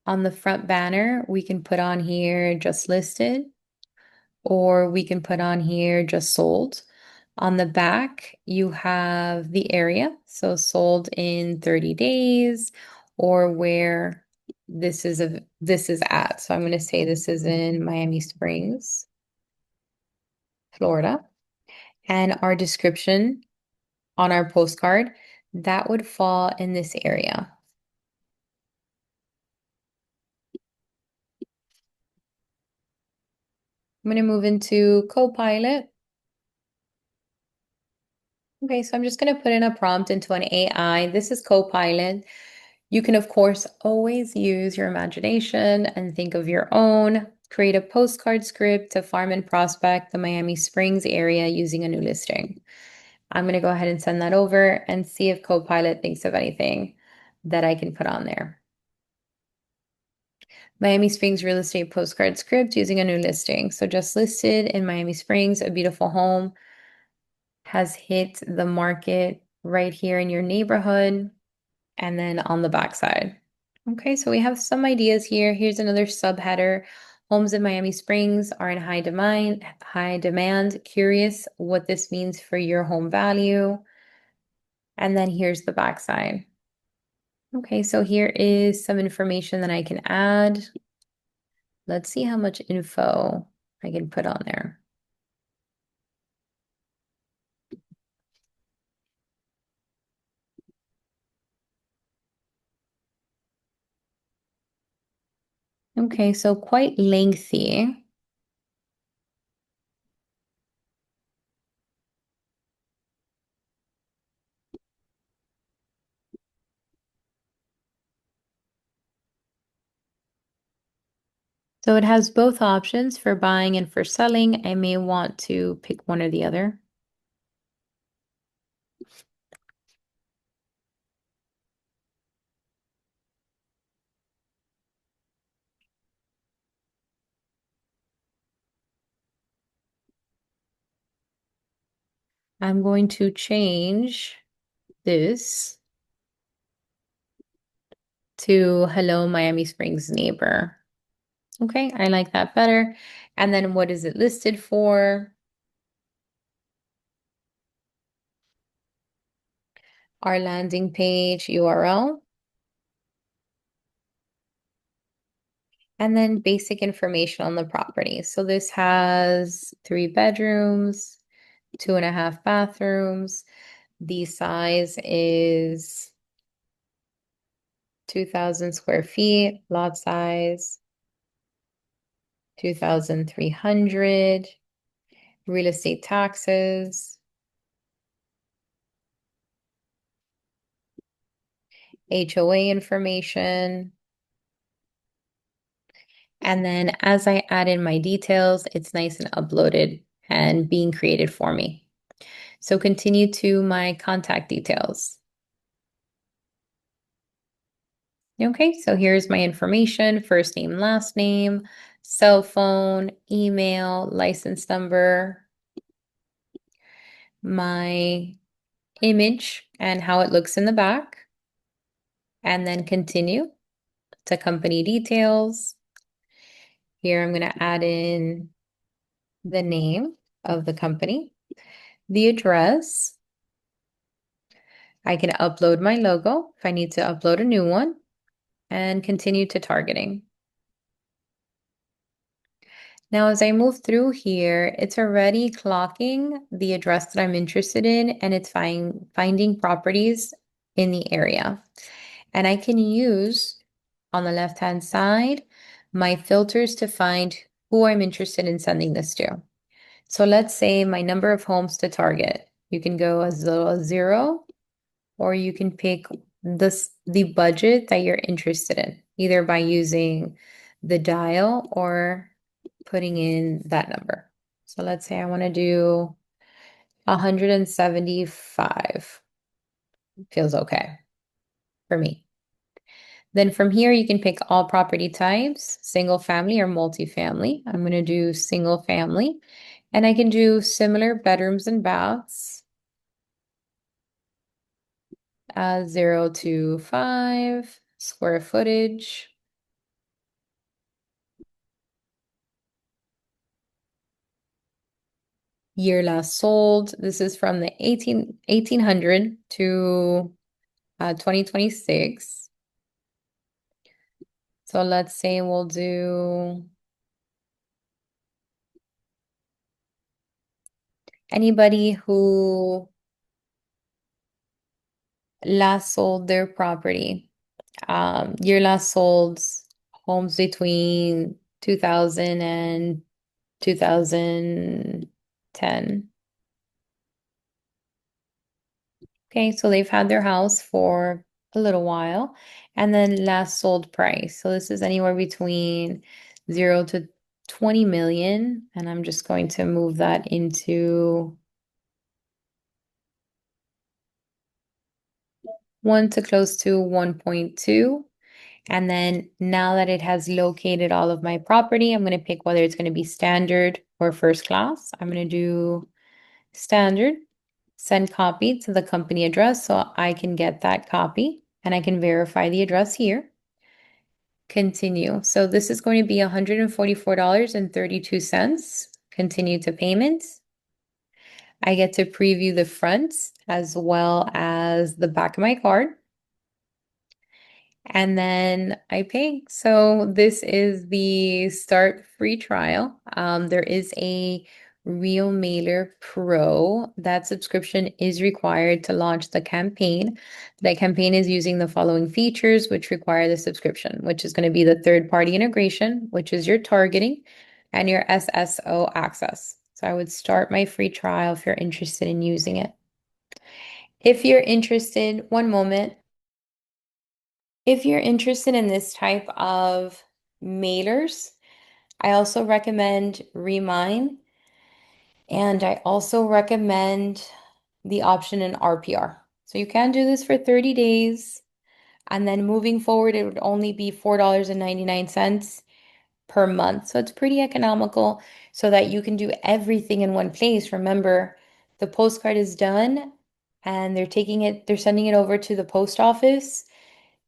on the front banner. We can put on here just listed. or we can put on here just sold. On the back, you have the area, so sold in 30 days, or where this is at. So I'm going to say this is in Miami Springs, Florida. And our description on our postcard, that would fall in this area. I'm going to move into Copilot. Okay, so I'm just going to put in a prompt into an AI. This is Copilot. You can, of course, always use your imagination and think of your own. Create a postcard script to farm and prospect the Miami Springs area using a new listing. I'm going to go ahead and send that over and see if Copilot thinks of anything that I can put on there. Miami Springs real estate postcard script using a new listing. So just listed in Miami Springs, a beautiful home has hit the market right here in your neighborhood and then on the backside. Okay, so we have some ideas here. Here's another subheader. Homes in Miami Springs are in high demand. Curious what this means for your home value. And then here's the backside. Okay, so here is some information that I can add. Let's see how much info I can put on there. Okay, so quite lengthy. So it has both options for buying and for selling. I may want to pick one or the other. I'm going to change this to Hello Miami Springs neighbor. Okay, I like that better. And then what is it listed for? Our landing page URL. And then basic information on the property. So this has 3 bedrooms, 2.5 bathrooms. The size is 2,000 square feet, lot size 2,300, real estate taxes, HOA information. And then as I add in my details, it's nice and uploaded and being created for me. So continue to my contact details. Okay, so here's my information, first name, last name, cell phone, email, license number, my image and how it looks in the back, and then continue to company details. Here I'm going to add in the name of the company, the address. I can upload my logo if I need to upload a new one, and continue to targeting. Now, as I move through here, it's already clocking the address that I'm interested in, and it's finding properties in the area. And I can use, on the left-hand side, my filters to find who I'm interested in sending this to. So let's say my number of homes to target. You can go as low as 0, or you can pick the budget that you're interested in, either by using the dial or putting in that number. So let's say I want to do 175. Feels okay for me. Then from here, you can pick all property types, single family or multifamily. I'm going to do single family, and I can do similar bedrooms and baths, 0 to 5, square footage. year last sold. This is from the 1800 to 2026. So let's say we'll do anybody who last sold their property. Year last sold homes between 2000 and 2010. Okay, so they've had their house for a little while. And then last sold price. So this is anywhere between 0 to 20 million. And I'm just going to move that into 1 to close to 1.2. And then now that it has located all of my property, I'm going to pick whether it's going to be standard or first class. I'm going to do standard, send copy to the company address so I can get that copy and I can verify the address here. Continue. So this is going to be $144.32. Continue to payment. I get to preview the front as well as the back of my card. And then I pay. So this is the start free trial. There is a RealMailer Pro. That subscription is required to launch the campaign. That campaign is using the following features, which require the subscription, which is going to be the third-party integration, which is your targeting, and your SSO access. So I would start my free trial if you're interested in using it. If you're interested, one moment. If you're interested in this type of mailers, I also recommend Remine, and I also recommend the option in RPR. So you can do this for 30 days, and then moving forward, it would only be $4.99 per month. So it's pretty economical so that you can do everything in one place. Remember, the postcard is done and they're sending it over to the post office.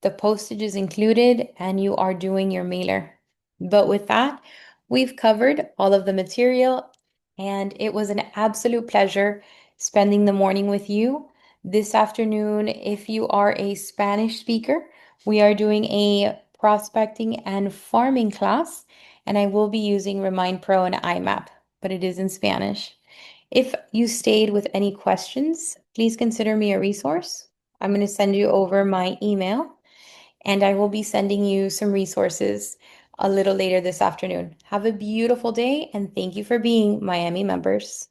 The postage is included and you are doing your mailer. But with that, we've covered all of the material and it was an absolute pleasure spending the morning with you. This afternoon, if you are a Spanish speaker, we are doing a prospecting and farming class, and I will be using Remind Pro and IMAP, but it is in Spanish. If you stayed with any questions, please consider me a resource. I'm going to send you over my email and I will be sending you some resources a little later this afternoon. Have a beautiful day and thank you for being Miami members.